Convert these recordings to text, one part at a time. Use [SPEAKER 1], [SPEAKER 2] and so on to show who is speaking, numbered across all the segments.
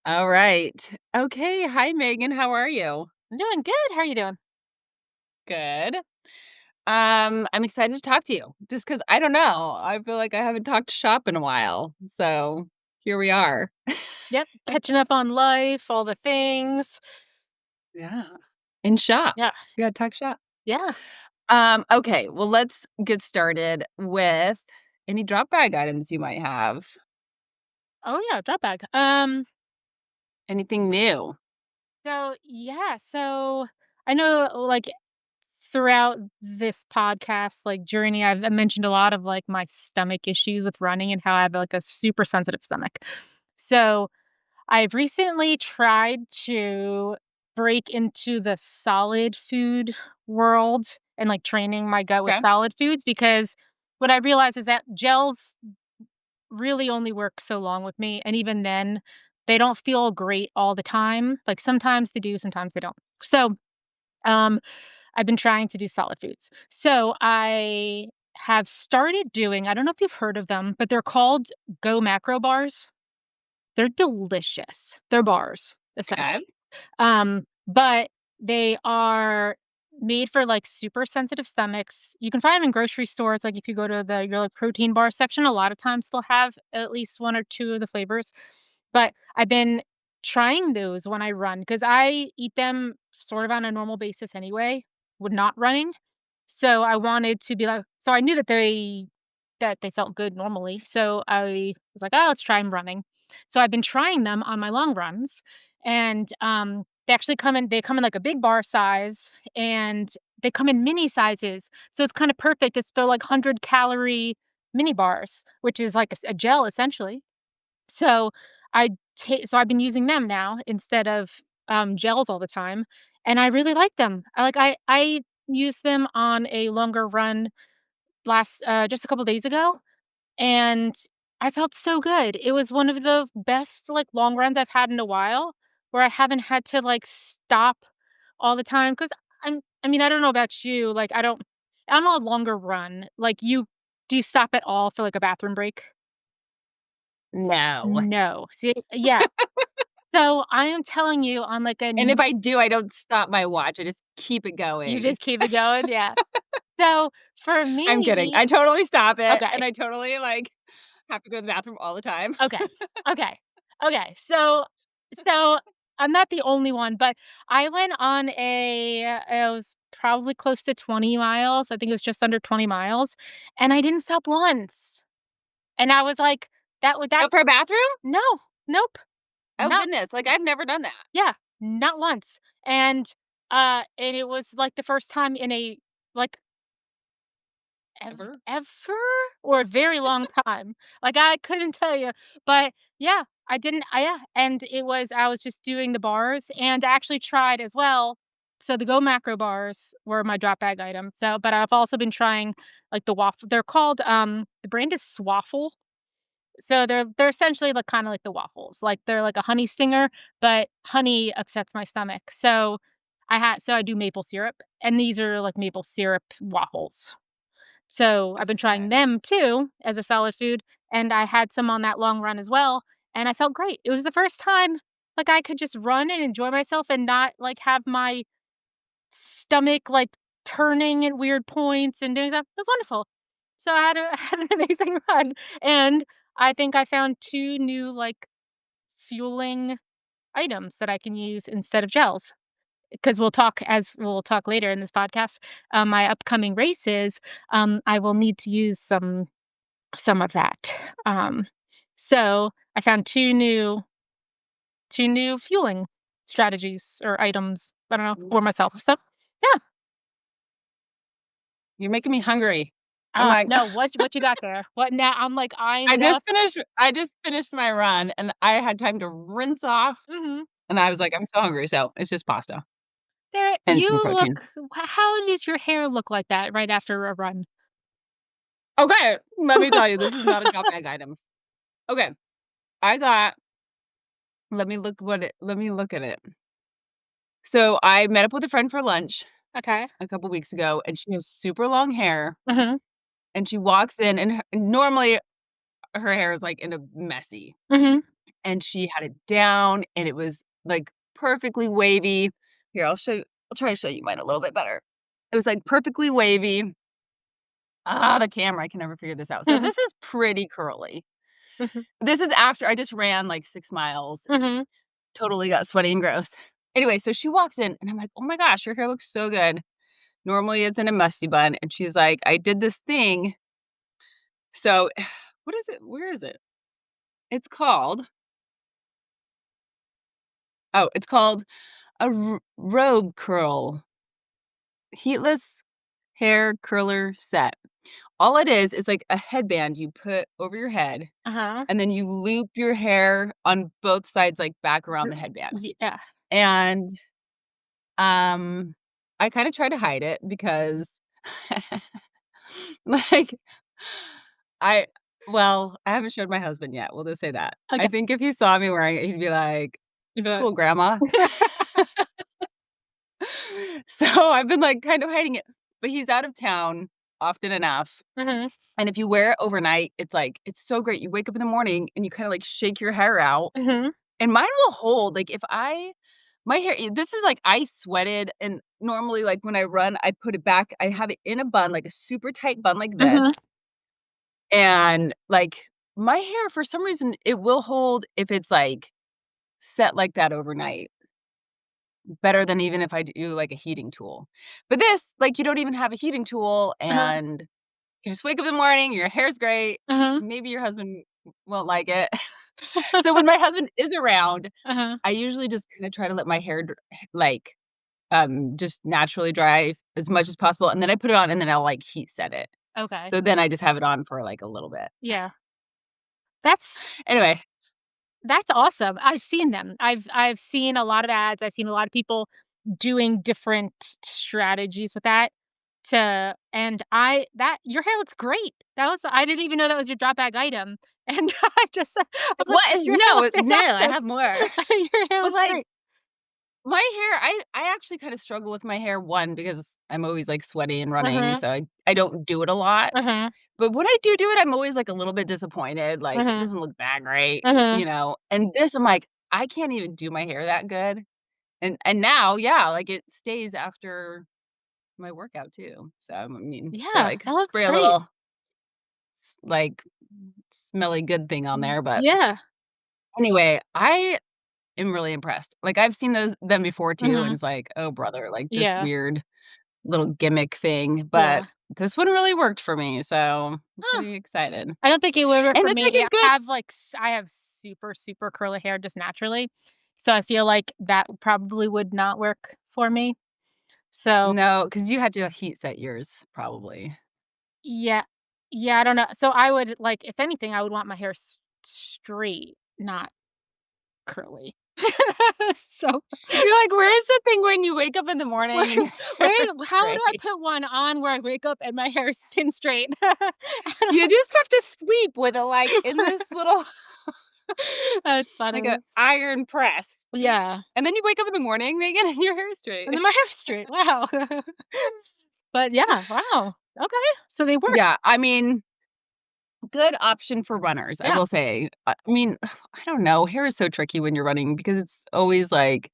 [SPEAKER 1] All right. Okay. Hi, Megan. How are you?
[SPEAKER 2] I'm doing good. How are you doing?
[SPEAKER 1] Good. I'm excited to talk to you just because I don't know. I feel like I haven't talked shop in a while. So here we are.
[SPEAKER 2] Yep, catching up on life, all the things.
[SPEAKER 1] Yeah. In shop.
[SPEAKER 2] Yeah,
[SPEAKER 1] We got to talk shop.
[SPEAKER 2] yeah.
[SPEAKER 1] Okay. Well, let's get started with any drop bag items you might have.
[SPEAKER 2] Oh yeah, drop bag.
[SPEAKER 1] Anything new?
[SPEAKER 2] So I know like throughout this podcast journey, I mentioned a lot of like my stomach issues with running and how I have like a super sensitive stomach. So I've recently tried to break into the solid food world and like training my gut with
[SPEAKER 1] Okay.
[SPEAKER 2] solid foods because what I realized is that gels really only work so long with me, and even then, they don't feel great all the time. Like, sometimes they do, sometimes they don't. So, um, I've been trying to do solid foods. So, I have started doing I don't know if you've heard of them, but they're called GoMacro bars. They're delicious. They're bars,
[SPEAKER 1] Okay.
[SPEAKER 2] essentially. But they are made for, like, super sensitive stomachs. You can find them in grocery stores, like, if you go to your, like, protein bar section, a lot of times they'll have at least 1 or 2 of the flavors. But I've been trying those when I run because I eat them sort of on a normal basis anyway, with not running. So I wanted to be like so I knew that they felt good normally, so I was like, "Oh, let's try 'em running." So I've been trying them on my long runs, and, they come in, like, a big bar size, and they come in mini sizes, so it's kinda perfect. They're like 100-calorie mini bars, which is like a gel essentially. So I've been using them now instead of, gels all the time, and I really like them. I used them on a longer run just a couple days ago, and I felt so good. It was one of the best, like, long runs I've had in a while where I haven't had to, like, stop all the time. Because I mean, I don't know about you, like, I'm a longer run. Do you stop at all for, like, a bathroom break?
[SPEAKER 1] No.
[SPEAKER 2] No. See yeah. So, I am telling you on, like, a
[SPEAKER 1] And if
[SPEAKER 2] n
[SPEAKER 1] I do, I don't stop my watch. I just keep it
[SPEAKER 2] you
[SPEAKER 1] going.
[SPEAKER 2] just keep it going? Yeah. So, for
[SPEAKER 1] I'm kidding.
[SPEAKER 2] me
[SPEAKER 1] I totally stop it,
[SPEAKER 2] okay.
[SPEAKER 1] and I totally, like, have to go to the bathroom all the time.
[SPEAKER 2] Okay. Okay. Okay. So I'm not the only one, but I went on it was probably close to 20 miles. I think it was just under 20 miles, and I didn't stop once. And I was like, that would that
[SPEAKER 1] Oh, for a bathroom?
[SPEAKER 2] no, nope,
[SPEAKER 1] Oh,
[SPEAKER 2] not
[SPEAKER 1] goodness, like, I've never done that.
[SPEAKER 2] yeah, not once. And it was like the first time in a like
[SPEAKER 1] Ever?
[SPEAKER 2] ever or a very long time. Like, I couldn't tell you, but yeah, I didn't yeah, and I was just doing the bars, and I actually tried as well. So the Go Macro bars were my drop bag item, but I've also been trying, like, the waffle they're called, the brand is Swaffle. So they're essentially, like, kinda like the waffles, like, they're like a honey stinger, but honey upsets my stomach, so I do maple syrup, and these are, like, maple syrup waffles. So, I've been trying
[SPEAKER 1] Okay.
[SPEAKER 2] them too as a solid food, and I had some on that long run as well, and I felt great. It was the first time, like, I could just run and enjoy myself and not, like, have my stomach, like, turning at weird points and doing stuff. It was wonderful. So, I had I had an amazing run, and I think I found 2 new, like, fueling items that I can use instead of gels. Because we'll talk later in this podcast, my upcoming races, I will need to use some of that. Um, so I found 2 new fueling strategies or items, I don't know,
[SPEAKER 1] Mm,
[SPEAKER 2] for myself. So, yeah.
[SPEAKER 1] you're making me hungry. I'm like,
[SPEAKER 2] No, what you got there? What now I'm, like, eyeing it up.
[SPEAKER 1] I just finished my run, and I had time to rinse off,
[SPEAKER 2] Mhm.
[SPEAKER 1] and I was like, "I'm so hungry," so it's just pasta
[SPEAKER 2] There
[SPEAKER 1] and some
[SPEAKER 2] you
[SPEAKER 1] protein.
[SPEAKER 2] look how does your hair look like that right after a run?
[SPEAKER 1] Okay, let me tell you, this is not a drop bag item. Okay, I got let me look at it. So, I met up with a friend for lunch
[SPEAKER 2] Okay.
[SPEAKER 1] a couple weeks ago, and she has super long hair,
[SPEAKER 2] Mhm.
[SPEAKER 1] and she walks in, and normally her hair is, like, in a messy,
[SPEAKER 2] Mhm.
[SPEAKER 1] and she had it down, and it was, like, perfectly wavy. Here, I'll try to show you mine a little bit better. It was, like, perfectly wavy. The camera, I can never figure this out. So
[SPEAKER 2] Mhm,
[SPEAKER 1] this is pretty curly.
[SPEAKER 2] mhm,
[SPEAKER 1] This is after I just ran, like, 6 miles and
[SPEAKER 2] mhm.
[SPEAKER 1] totally got sweaty and gross. Anyway, so she walks in, and I'm like, "Oh my gosh, your hair looks so good." Normally, it's in a musty bun, and she's like, "I did this thing." So, what is it? Where is it? It's called it's called a robe curl heatless hair curler set. All it is like a headband you put over your head,
[SPEAKER 2] Uh-huh.
[SPEAKER 1] and then you loop your hair on both sides, like, back around
[SPEAKER 2] R
[SPEAKER 1] the headband.
[SPEAKER 2] Yeah.
[SPEAKER 1] And, um, I kinda try to hide it because, like, I well, I haven't showed my husband yet, we'll just say that. I
[SPEAKER 2] Okay.
[SPEAKER 1] think if he saw me wearing it, he'd be like,
[SPEAKER 2] But
[SPEAKER 1] "Cool, grandma." So, I've been, like, kind of hiding it, but he's out of town often enough,
[SPEAKER 2] Mhm,
[SPEAKER 1] and if you wear it overnight, it's like it's so great. You wake up in the morning and you kinda, like, shake your hair out,
[SPEAKER 2] mhm,
[SPEAKER 1] and mine will hold, like, if I my hair this is, like, I sweated, and normally, like, when I run, I put it back I have it in a bun, like, a super tight bun like
[SPEAKER 2] mhm.
[SPEAKER 1] this, and, like, my hair, for some reason, it will hold if it's, like, set like that overnight, better than even if I do, like, a heating tool. But this, like, you don't even have a heating tool,
[SPEAKER 2] Uh-huh,
[SPEAKER 1] and you just wake up in the morning, your hair's great,
[SPEAKER 2] uh-huh,
[SPEAKER 1] maybe your husband won't like it. So when my husband is around,
[SPEAKER 2] uh-huh.
[SPEAKER 1] I usually just kinda try to let my hair like, just naturally dry as much as possible, and then I put it on, and then I'll, like, heat set it.
[SPEAKER 2] Okay.
[SPEAKER 1] So then I just have it on for, like, a little bit.
[SPEAKER 2] Yeah. That's
[SPEAKER 1] Anyway,
[SPEAKER 2] that's awesome. I've seen them. I've seen a lot of ads. I've seen a lot of people doing different strategies with that to and I that your hair looks great. That was I didn't even know that was your drop bag item, and I was like,
[SPEAKER 1] what is
[SPEAKER 2] "Your hair looks
[SPEAKER 1] no, I
[SPEAKER 2] fantastic.
[SPEAKER 1] have more.
[SPEAKER 2] Your hair
[SPEAKER 1] But,
[SPEAKER 2] looks
[SPEAKER 1] like,
[SPEAKER 2] great."
[SPEAKER 1] my hair I actually kinda struggle with my hair, 1, because I'm always, like, sweaty and running,
[SPEAKER 2] Mhm,
[SPEAKER 1] so I don't do it a lot.
[SPEAKER 2] mhm,
[SPEAKER 1] But when I do it, I'm always, like, a little bit disappointed, like, it
[SPEAKER 2] mhm,
[SPEAKER 1] doesn't look that great,
[SPEAKER 2] mhm.
[SPEAKER 1] you know? And this, I'm like, I can't even do my hair that good. And now, yeah, like, it stays after my workout too. So, I mean, they,
[SPEAKER 2] Yeah,
[SPEAKER 1] like,
[SPEAKER 2] that looks
[SPEAKER 1] spray a
[SPEAKER 2] great.
[SPEAKER 1] little like, smelly good thing on there, but
[SPEAKER 2] Yeah.
[SPEAKER 1] anyway, I am really impressed. Like, I've seen them before too, and
[SPEAKER 2] Mhm.
[SPEAKER 1] it's like, "Oh, brother," like, this
[SPEAKER 2] Yeah,
[SPEAKER 1] weird little gimmick thing, but
[SPEAKER 2] yeah.
[SPEAKER 1] this one really worked for me, so I'm
[SPEAKER 2] Huh.
[SPEAKER 1] pretty excited.
[SPEAKER 2] I don't think it would work
[SPEAKER 1] And
[SPEAKER 2] for
[SPEAKER 1] it's like
[SPEAKER 2] me.
[SPEAKER 1] a good
[SPEAKER 2] I have super, super curly hair just naturally, so I feel like that probably would not work for me. So,
[SPEAKER 1] no, because you had to heat set yours probably.
[SPEAKER 2] yeah. Yeah, I don't know. So I would like, if anything, I would want my hair straight, not curly. So,
[SPEAKER 1] You're like, "Where's the thing when you wake up in the
[SPEAKER 2] where
[SPEAKER 1] morning and your
[SPEAKER 2] where
[SPEAKER 1] hair's
[SPEAKER 2] how do I
[SPEAKER 1] straight?"
[SPEAKER 2] put one on where I wake up and my hair is pin straight? I
[SPEAKER 1] You
[SPEAKER 2] don't
[SPEAKER 1] just have to sleep with it, like, in this little
[SPEAKER 2] That's
[SPEAKER 1] like a
[SPEAKER 2] funny.
[SPEAKER 1] iron press.
[SPEAKER 2] Yeah.
[SPEAKER 1] And then you wake up in the morning, Megan, and your hair is
[SPEAKER 2] And
[SPEAKER 1] straight.
[SPEAKER 2] then my hair's straight, wow. But yeah, wow, okay, so they work.
[SPEAKER 1] Yeah, I mean, good option for runners, I
[SPEAKER 2] Yeah,
[SPEAKER 1] will say. I mean, I don't know, hair is so tricky when you're running because it's always like,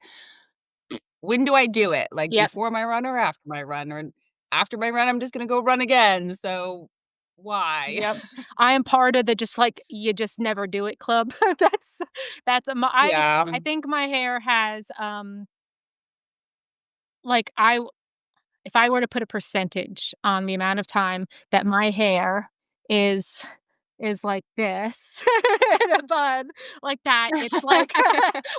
[SPEAKER 1] when do I do it? Like,
[SPEAKER 2] yep,
[SPEAKER 1] before my run or after my run? Or after my run, I'm just gonna go run again, so why?
[SPEAKER 2] yep. I am part of the just, like, you just never do it club. That's a my
[SPEAKER 1] Yeah.
[SPEAKER 2] I think my hair has, like, I if I were to put a percentage on the amount of time that my hair is like this in a bun, like that, it's like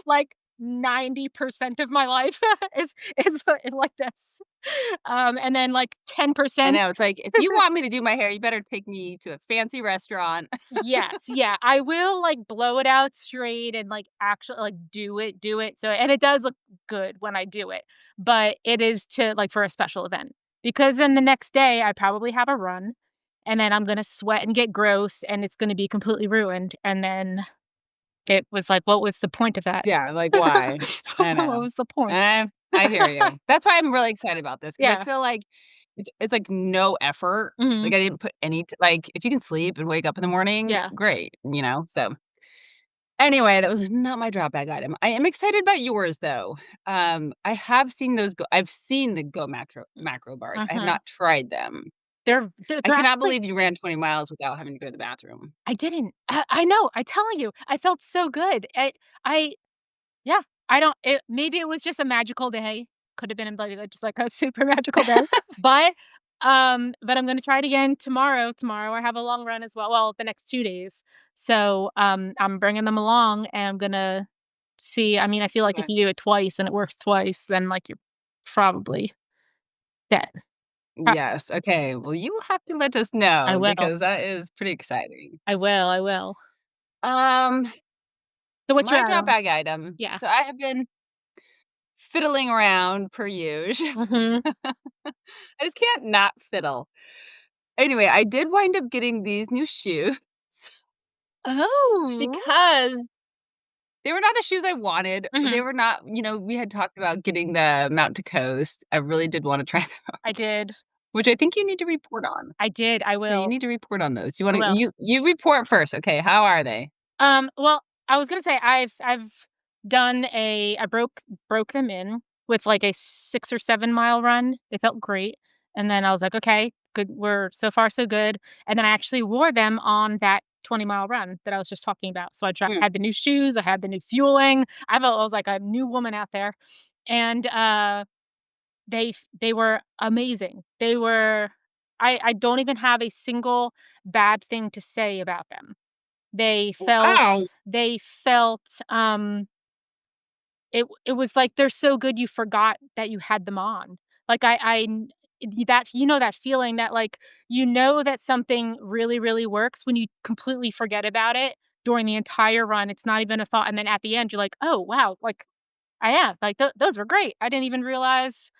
[SPEAKER 2] like 90% of my life is like this. And then like
[SPEAKER 1] I
[SPEAKER 2] 10%.
[SPEAKER 1] know, it's like, if you want me to do my hair, you better take me to a fancy restaurant.
[SPEAKER 2] Yes, yeah, I will, like, blow it out straight and, like, actually, like, do it, so and it does look good when I do it, but it is to like, for a special event, because then the next day, I probably have a run, and then I'm gonna sweat and get gross, and it's gonna be completely ruined, and then it was like, what was the point of that?
[SPEAKER 1] Yeah, like, why? I
[SPEAKER 2] What
[SPEAKER 1] know.
[SPEAKER 2] was the point?
[SPEAKER 1] I hear you. That's why I'm really excited about this because I
[SPEAKER 2] Yeah.
[SPEAKER 1] feel like it's, like, no effort.
[SPEAKER 2] Mhm.
[SPEAKER 1] Like, I didn't put any like, if you can sleep and wake up in the morning,
[SPEAKER 2] Yeah.
[SPEAKER 1] great, you know? So, Anyway, that was not my drop bag item. I am excited about yours though. I have seen I've seen the Go macro bars. I have
[SPEAKER 2] Mhm.
[SPEAKER 1] not tried them. I
[SPEAKER 2] They're
[SPEAKER 1] cannot
[SPEAKER 2] actually
[SPEAKER 1] believe you ran 20 miles without having to go to the bathroom.
[SPEAKER 2] I didn't. I know, I'm telling you, I felt so good. I yeah, I don't maybe it was just a magical day. Could have been like just like a super magical day. But but I'm gonna try it again tomorrow. Tomorrow I have a long run as well. Well, the next 2 days. So I'm bringing them along and I'm gonna see. I mean, I feel like if
[SPEAKER 1] Okay.
[SPEAKER 2] you do it twice and it works twice, then like you're probably dead. Pro-
[SPEAKER 1] Yes. Okay. Well, you have to let us
[SPEAKER 2] I
[SPEAKER 1] know
[SPEAKER 2] will.
[SPEAKER 1] because that is pretty exciting.
[SPEAKER 2] I will. I will.
[SPEAKER 1] Um,
[SPEAKER 2] So what's your
[SPEAKER 1] my drop
[SPEAKER 2] add-on?
[SPEAKER 1] bag item.
[SPEAKER 2] Yeah.
[SPEAKER 1] So I have been fiddling around per usual.
[SPEAKER 2] Mhm.
[SPEAKER 1] I just can't not fiddle. Anyway, I did wind up getting these new shoes
[SPEAKER 2] Oh.
[SPEAKER 1] because they were not the shoes I wanted. They
[SPEAKER 2] Mhm.
[SPEAKER 1] were not, we had talked about getting the Mount to Coast. I really did want to try
[SPEAKER 2] I
[SPEAKER 1] those,
[SPEAKER 2] did.
[SPEAKER 1] which I think you need to report on.
[SPEAKER 2] I did. I
[SPEAKER 1] Yeah, you
[SPEAKER 2] will.
[SPEAKER 1] need to report on those. You
[SPEAKER 2] I
[SPEAKER 1] want to
[SPEAKER 2] will.
[SPEAKER 1] you report first, okay? How are they?
[SPEAKER 2] Well, I was gonna say I've done I broke them in with like a 6 or 7 mile run. They felt great. And then I was like, okay, good. We're so far so good. And then I actually wore them on that 20-mile run that I was just talking about. So
[SPEAKER 1] Mm.
[SPEAKER 2] had the new shoes, I had the new fueling. I was like a new woman out there. And they were amazing. I don't even have a single bad thing to say about them. They felt
[SPEAKER 1] Wow.
[SPEAKER 2] they felt, it was like they're so good you forgot that you had them on. Like, I kn that that feeling that, like, that something really, really works when you completely forget about it during the entire run, it's not even a thought, and then at the end, you're like, "Oh, wow," like, I am, like, those were great. I didn't even realize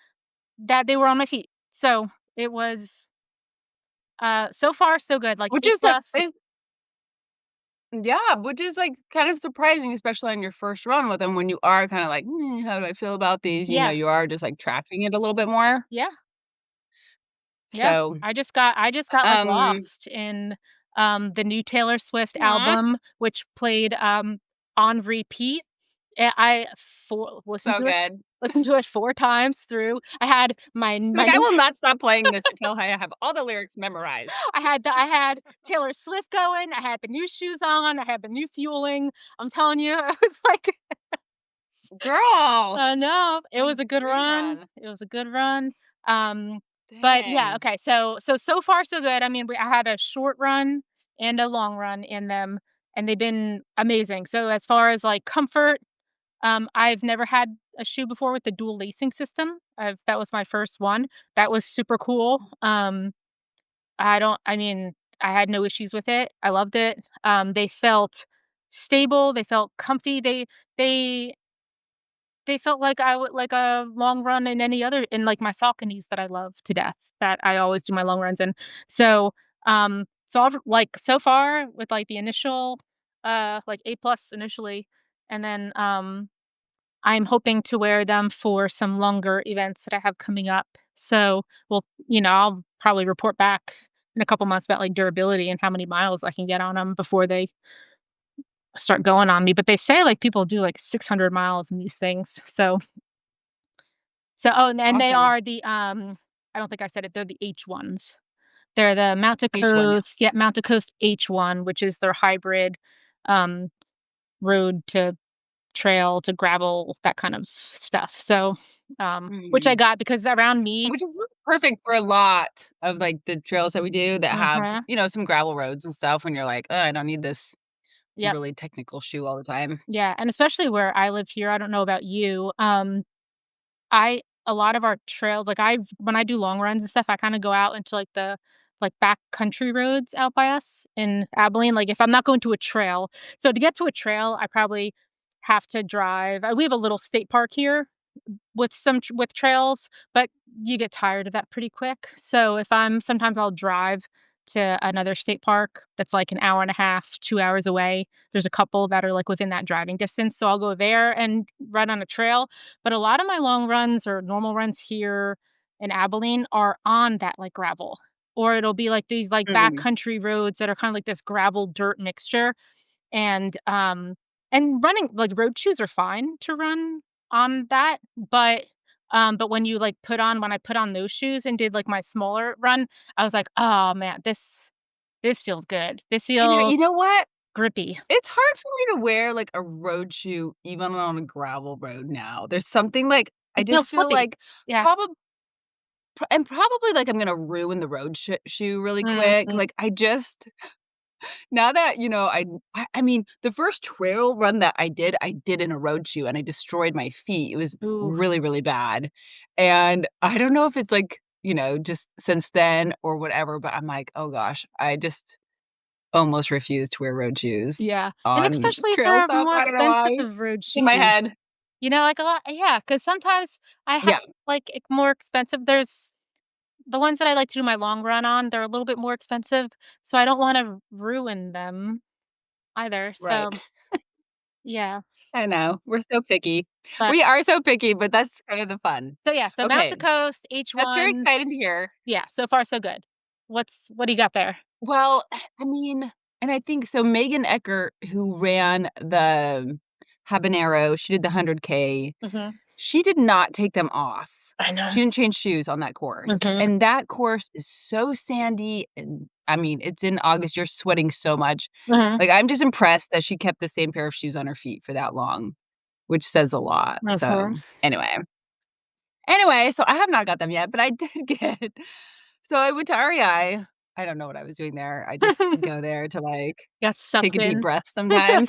[SPEAKER 2] that they were on my feet. So, it was, so far so good, like,
[SPEAKER 1] Which
[SPEAKER 2] A
[SPEAKER 1] is
[SPEAKER 2] plus.
[SPEAKER 1] yeah, which is like kind of surprising, especially on your first run with them when you are kind of like, how do I feel about these?
[SPEAKER 2] Yeah,
[SPEAKER 1] You are just like tracking it a little bit more.
[SPEAKER 2] yeah. Yeah,
[SPEAKER 1] So,
[SPEAKER 2] I just got, like,
[SPEAKER 1] um,
[SPEAKER 2] lost in, the new Taylor Swift
[SPEAKER 1] aw,
[SPEAKER 2] album, which played, on repeat. I
[SPEAKER 1] so good.
[SPEAKER 2] listened to it 4 times through. I had my
[SPEAKER 1] Like, I
[SPEAKER 2] new
[SPEAKER 1] will not stop playing this until I have all the lyrics memorized.
[SPEAKER 2] I had Taylor Swift going, I had the new shoes on, I had the new fueling. I'm telling you, it was like
[SPEAKER 1] Girl,
[SPEAKER 2] no, it
[SPEAKER 1] my
[SPEAKER 2] was a good
[SPEAKER 1] dream
[SPEAKER 2] run.
[SPEAKER 1] run.
[SPEAKER 2] It was a good run. Um, but yeah,
[SPEAKER 1] Dang.
[SPEAKER 2] okay. So far so good. I mean, I had a short run and a long run in them, and they've been amazing. So as far as like comfort, I've never had a shoe before with the dual lacing system. That was my first one. That was super cool. I don't. I mean, I had no issues with it. I loved it. They felt stable. They felt comfy. They they felt like I would like a long run in any other in, like, my Sauconys that I love to death, that I always do my long runs in. So, I've like, so far with, like, the initial, like, A+ plus initially, and then, I'm hoping to wear them for some longer events that I have coming up. So, well, I'll probably report back in a couple months about, like, durability and how many miles I can get on them before they start going on me, but they say, like, people do, like, 600 miles in these things, oh, and they
[SPEAKER 1] Awesome.
[SPEAKER 2] are the, I don't think I said it, they're the H ones. They're the
[SPEAKER 1] H1, yeah.
[SPEAKER 2] Mount Coast H1, which is their hybrid, um, road to trail to gravel, that kind of stuff. So, which I
[SPEAKER 1] Mhm.
[SPEAKER 2] got because around me.
[SPEAKER 1] Which is really perfect for a lot of, like, the trails that we do that have,
[SPEAKER 2] Mhm.
[SPEAKER 1] some gravel roads and stuff when you're like, "Oh, I don't need this
[SPEAKER 2] Yep.
[SPEAKER 1] really technical shoe all the time."
[SPEAKER 2] Yeah, and especially where I live here, I don't know about you, I a lot of our trails, like, I when I do long runs and stuff, I kinda go out into, like, the, like, back country roads out by us in Abilene, like, if I'm not going to a trail. So to get to a trail, I probably have to drive we have a little state park here with with trails, but you get tired of that pretty quick. So if I'm sometimes I'll drive to another state park that's like an hour and a half, 2 hours away. There's a couple that are like within that driving distance, so I'll go there and run on a trail. But a lot of my long runs or normal runs here in Abilene are on that like gravel. Or it'll be like these like
[SPEAKER 1] Mhm.
[SPEAKER 2] backcountry roads that are kind of like this gravel dirt mixture. And And running like, road shoes are fine to run on that, but when I put on those shoes and did, like, my smaller run, I was like, "Oh, man, this feels good. This feels
[SPEAKER 1] You know what?
[SPEAKER 2] grippy."
[SPEAKER 1] It's hard for me to wear, like, a road shoe even on a gravel road now. There's something, like I
[SPEAKER 2] It
[SPEAKER 1] just
[SPEAKER 2] feels
[SPEAKER 1] feel
[SPEAKER 2] slippy.
[SPEAKER 1] like
[SPEAKER 2] Yeah.
[SPEAKER 1] probably, like, I'm gonna ruin the road shoe really quick.
[SPEAKER 2] Mhm.
[SPEAKER 1] Like, I just now that, I mean, the first trail run that I did in a road shoe, and I destroyed my feet. It was
[SPEAKER 2] Ooh,
[SPEAKER 1] really, really bad, and I don't know if it's, like, just since then or whatever, but I'm like, "Oh gosh, I just almost refuse to wear road shoes
[SPEAKER 2] yeah, and
[SPEAKER 1] on
[SPEAKER 2] especially if
[SPEAKER 1] trail
[SPEAKER 2] they're
[SPEAKER 1] stuff."
[SPEAKER 2] more
[SPEAKER 1] I don't know
[SPEAKER 2] expensive
[SPEAKER 1] why.
[SPEAKER 2] road
[SPEAKER 1] In my
[SPEAKER 2] shoes.
[SPEAKER 1] head.
[SPEAKER 2] Like, a lot yeah, because sometimes I have,
[SPEAKER 1] Yeah,
[SPEAKER 2] like, more expensive there's the ones that I like to do my long run on, they're a little bit more expensive, so I don't wanna ruin them either,
[SPEAKER 1] right.
[SPEAKER 2] so, yeah,
[SPEAKER 1] I know. We're so picky.
[SPEAKER 2] but
[SPEAKER 1] We are so picky, but that's kind of the fun.
[SPEAKER 2] so, yeah, so Mount to
[SPEAKER 1] Okay,
[SPEAKER 2] Coast,
[SPEAKER 1] that's very exciting to
[SPEAKER 2] H1s
[SPEAKER 1] hear.
[SPEAKER 2] yeah, so far so good. What do you got there?
[SPEAKER 1] Well, I mean and I think so Megan Eckert, who ran the Habanero, she did the 100K,
[SPEAKER 2] Mhm.
[SPEAKER 1] she did not take them off.
[SPEAKER 2] I know.
[SPEAKER 1] She didn't change shoes on that course,
[SPEAKER 2] Mhm.
[SPEAKER 1] and that course is so sandy, and, I mean, it's in August, you're sweating so much.
[SPEAKER 2] Mhm.
[SPEAKER 1] Like, I'm just impressed that she kept the same pair of shoes on her feet for that long, which says a lot, so,
[SPEAKER 2] Mhm.
[SPEAKER 1] anyway. Anyway, so I have not got them yet, but I did get so I went to REI. I don't know what I was doing there. I just go there to, like,
[SPEAKER 2] Got
[SPEAKER 1] take
[SPEAKER 2] sucked
[SPEAKER 1] a deep
[SPEAKER 2] in.
[SPEAKER 1] breath sometimes.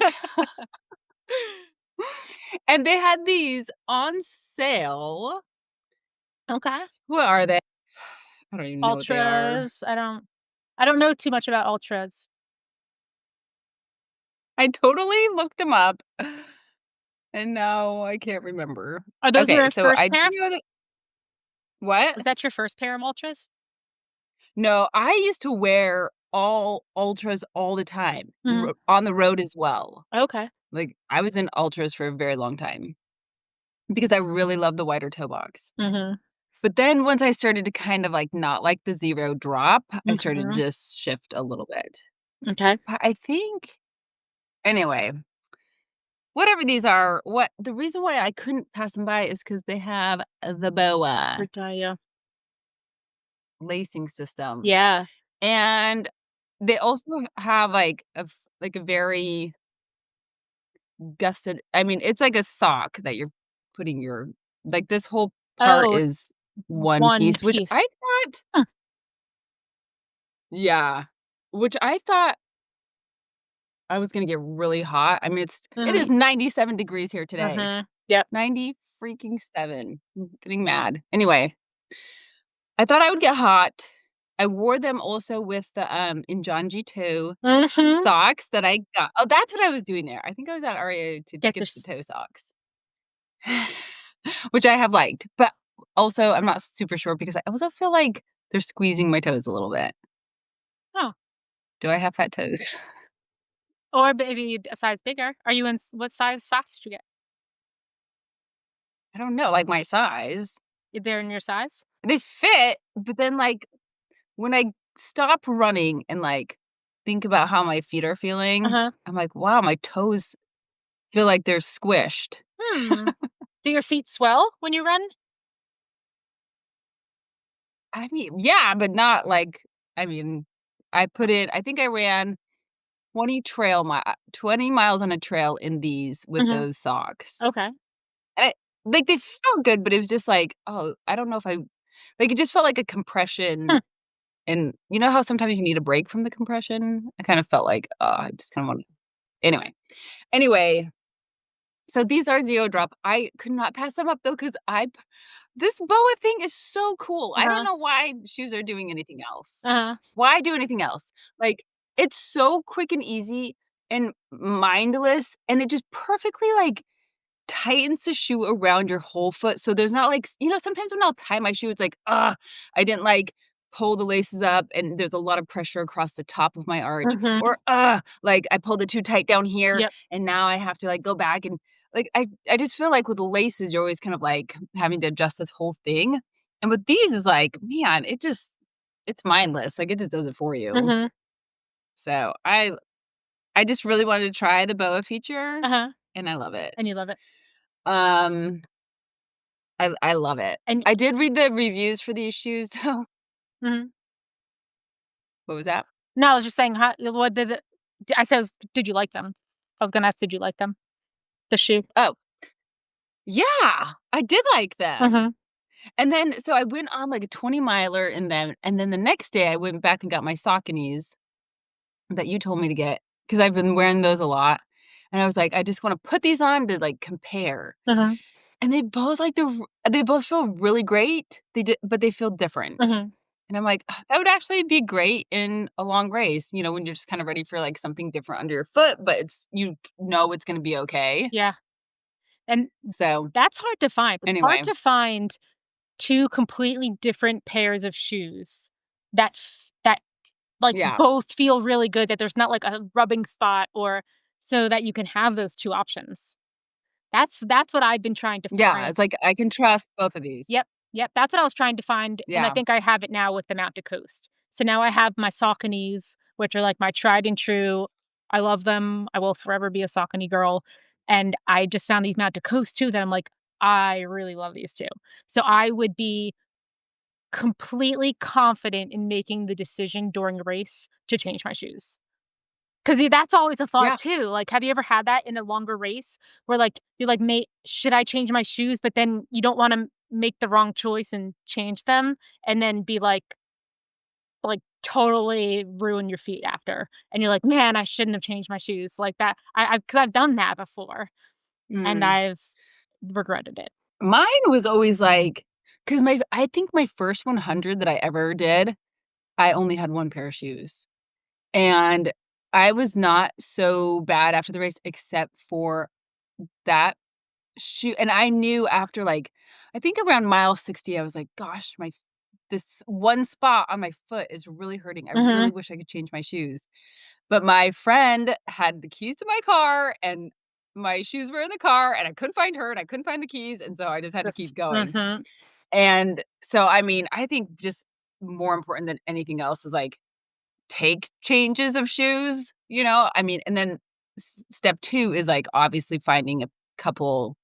[SPEAKER 1] And they had these on sale.
[SPEAKER 2] Okay.
[SPEAKER 1] What are they? I don't even know what they are.
[SPEAKER 2] Ultras, I don't know too much about ultras.
[SPEAKER 1] I totally looked them up, and now I can't remember.
[SPEAKER 2] Are those
[SPEAKER 1] Okay,
[SPEAKER 2] your
[SPEAKER 1] so I
[SPEAKER 2] first
[SPEAKER 1] do
[SPEAKER 2] pair?
[SPEAKER 1] know that what?
[SPEAKER 2] Was that your first pair of ultras?
[SPEAKER 1] No, I used to wear all ultras all the time,
[SPEAKER 2] Mhm.
[SPEAKER 1] on the road as well.
[SPEAKER 2] Okay.
[SPEAKER 1] Like, I was in ultras for a very long time because I really love the wider toe box.
[SPEAKER 2] Mhm.
[SPEAKER 1] But then once I started to kind of, like, not like the 0 drop, I started to
[SPEAKER 2] Mhm.
[SPEAKER 1] just shift a little bit.
[SPEAKER 2] Okay.
[SPEAKER 1] But I think anyway, whatever these are, what the reason why I couldn't pass them by is because they have the BOA
[SPEAKER 2] Retaya.
[SPEAKER 1] lacing system,
[SPEAKER 2] Yeah.
[SPEAKER 1] and they also have, like, a very gusset I mean, it's like a sock that you're putting your like, this whole part
[SPEAKER 2] Oh,
[SPEAKER 1] is one
[SPEAKER 2] one
[SPEAKER 1] piece, which I
[SPEAKER 2] piece.
[SPEAKER 1] thought
[SPEAKER 2] Huh.
[SPEAKER 1] yeah, which I thought I was gonna get really hot. I mean, it
[SPEAKER 2] Mhm.
[SPEAKER 1] is 97 degrees here today.
[SPEAKER 2] Mhm. Yep.
[SPEAKER 1] 90 freaking 7. I'm getting mad. Anyway, I thought I would get hot. I wore them also with the, Injanji 2
[SPEAKER 2] Mhm.
[SPEAKER 1] socks that I got oh, that's what I was doing there. I think I was at REA to
[SPEAKER 2] Get
[SPEAKER 1] get the
[SPEAKER 2] this
[SPEAKER 1] toe socks, which I have liked, but also I'm not super sure because I also feel like they're squeezing my toes a little bit.
[SPEAKER 2] oh,
[SPEAKER 1] Do I have fat toes?
[SPEAKER 2] or maybe a size bigger. Are you in what size socks did you get?
[SPEAKER 1] I don't know, like, my size.
[SPEAKER 2] They're in your size?
[SPEAKER 1] They fit, but then, like, when I stop running and, like, think about how my feet are feeling,
[SPEAKER 2] Uh-huh.
[SPEAKER 1] I'm like, "Wow, my toes feel like they're squished."
[SPEAKER 2] Hmm. Do your feet swell when you run?
[SPEAKER 1] I mean, yeah, but not like I mean, I think I ran 20 miles on a trail in these with
[SPEAKER 2] Mhm.
[SPEAKER 1] those socks.
[SPEAKER 2] Okay.
[SPEAKER 1] And like, they felt good, but it was just like, oh, I don't know if I like, it just felt like a compression,
[SPEAKER 2] Hmm.
[SPEAKER 1] and you know how sometimes you need a break from the compression? I kind of felt like, oh, I just kinda want anyway, so these are Zeo Drop. I could not pass them up though because this boa thing is so cool. I don't
[SPEAKER 2] Uh-huh.
[SPEAKER 1] know why shoes are doing anything else.
[SPEAKER 2] Uh-huh.
[SPEAKER 1] Why do anything else? Like, it's so quick and easy and mindless, and it just perfectly, like, tightens the shoe around your whole foot, so there's not, like sometimes when I'll tie my shoe, it's like, "Ugh, I didn't, like, pull the laces up, and there's a lot of pressure across the top of my arch,"
[SPEAKER 2] Mhm.
[SPEAKER 1] or, "Ugh, like, I pulled it too tight down here,
[SPEAKER 2] Yep.
[SPEAKER 1] and now I have to, like, go back and" like, I just feel like with the laces, you're always kind of, like, having to adjust this whole thing, and with these, is like, man, it's mindless, like, it just does it for you.
[SPEAKER 2] Mhm.
[SPEAKER 1] So, I I just really wanted to try the BOA feature,
[SPEAKER 2] Uh-huh,
[SPEAKER 1] and I love it.
[SPEAKER 2] and you love it.
[SPEAKER 1] Um, I love it.
[SPEAKER 2] And
[SPEAKER 1] I did read the reviews for these shoes, though.
[SPEAKER 2] mhm.
[SPEAKER 1] What was that?
[SPEAKER 2] No, I was just saying, how what did it I says, "Did you like them?" I was gonna ask, "Did you like them?" The shoe.
[SPEAKER 1] Oh, yeah, I did like them.
[SPEAKER 2] Mhm,
[SPEAKER 1] And then so I went on, like, a 20 miler in them, and then the next day, I went back and got my Sauconys that you told me to get because 'cause I've been wearing those a lot, and I was like, "I just wanna put these on to, like, compare."
[SPEAKER 2] mhm,
[SPEAKER 1] And they both feel really great, but they feel different.
[SPEAKER 2] mhm.
[SPEAKER 1] And I'm like, "Ah, that would actually be great in a long race," when you're just kinda ready for, like, something different under your foot, but it's gonna be okay.
[SPEAKER 2] Yeah, and
[SPEAKER 1] So,
[SPEAKER 2] that's hard to find. It's hard
[SPEAKER 1] anyway,
[SPEAKER 2] to find 2 completely different pairs of shoes that, like,
[SPEAKER 1] yeah.
[SPEAKER 2] both feel really good, that there's not, like, a rubbing spot or so that you can have those 2 options. That's what I've been trying to
[SPEAKER 1] Yeah,
[SPEAKER 2] find.
[SPEAKER 1] it's like, I can trust both of these.
[SPEAKER 2] Yep, yep, that's what I was trying to find, and I
[SPEAKER 1] Yeah,
[SPEAKER 2] think I have it now with the Mount to Coast. So now I have my Sauconys, which are, like, my tried and true. I love them, I will forever be a Saucony girl, and I just found these Mount to Coast too that I'm like, "I really love these too." So I would be completely confident in making the decision during a race to change my shoes. 'Cause that's always a thought
[SPEAKER 1] yeah,
[SPEAKER 2] too, like, have you ever had that in a longer race where, like, you're like, "May should I change my shoes?" But then you don't wanna make the wrong choice and change them, and then be like, totally ruin your feet after, and you're like, "Man, I shouldn't have changed my shoes," like that. Because I've done that before, and
[SPEAKER 1] mm.
[SPEAKER 2] I've regretted it.
[SPEAKER 1] Mine was always like, because I think my first 100 that I ever did, I only had 1 pair of shoes, and I was not so bad after the race except for that shoe and I knew after, like, I think around mile 60, I was like, "Gosh, this one spot on my foot is really hurting. I really
[SPEAKER 2] Mhm.
[SPEAKER 1] wish I could change my shoes." But my friend had the keys to my car, and my shoes were in the car, and I couldn't find her, and I couldn't find the keys, and so I just had to keep
[SPEAKER 2] Just
[SPEAKER 1] going.
[SPEAKER 2] mhm.
[SPEAKER 1] And so, I mean, I think just more important than anything else is, like, take changes of shoes, I mean, and then step 2 is, like, obviously finding a couple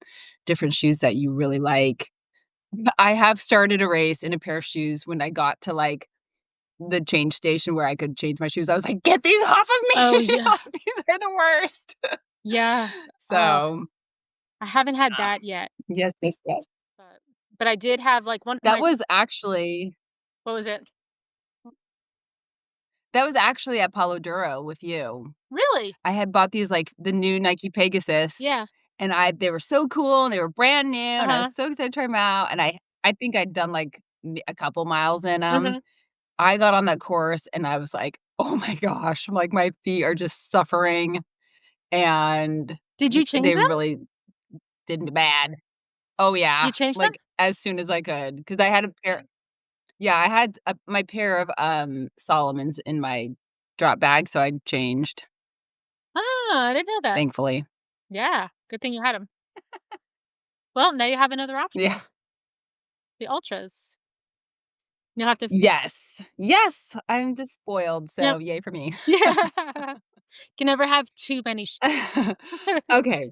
[SPEAKER 1] different shoes that you really like. I have started a race in a pair of shoes when I got to, like, the change station where I could change my shoes. I was like, "Get these off of
[SPEAKER 2] Oh,
[SPEAKER 1] me!
[SPEAKER 2] yeah.
[SPEAKER 1] These are the worst."
[SPEAKER 2] Yeah. Oh,
[SPEAKER 1] So,
[SPEAKER 2] I haven't had
[SPEAKER 1] ah,
[SPEAKER 2] that yet,
[SPEAKER 1] yes, yes, yes.
[SPEAKER 2] but I did have, like, one of
[SPEAKER 1] That
[SPEAKER 2] my
[SPEAKER 1] was actually
[SPEAKER 2] what was it?
[SPEAKER 1] that was actually at Palo Duro with you.
[SPEAKER 2] Really?
[SPEAKER 1] I had bought these, like, the new Nike Pegasus,
[SPEAKER 2] Yeah.
[SPEAKER 1] and they were so cool, and they were brand new, and I was
[SPEAKER 2] Uh-huh.
[SPEAKER 1] so excited to try them out, and I think I'd done, like, a couple miles in them.
[SPEAKER 2] Mhm.
[SPEAKER 1] I got on that course, and I was like, "Oh my gosh," like, my feet are just suffering, and
[SPEAKER 2] Did you change
[SPEAKER 1] they
[SPEAKER 2] them?
[SPEAKER 1] really did me bad. Oh,
[SPEAKER 2] You
[SPEAKER 1] yeah,
[SPEAKER 2] changed them?
[SPEAKER 1] like, as soon as I could, because I had a pair yeah, I had my pair of, Solomons in my drop bag, so I changed,
[SPEAKER 2] Oh, I didn't know that.
[SPEAKER 1] thankfully.
[SPEAKER 2] Yeah, good thing you had them. Well, now you have another
[SPEAKER 1] Yeah.
[SPEAKER 2] option, the Ultras. You'll have to
[SPEAKER 1] Yes. Yes, I'm just spoiled, so
[SPEAKER 2] yep.
[SPEAKER 1] yay for me.
[SPEAKER 2] Yeah. Can never have too many
[SPEAKER 1] Okay.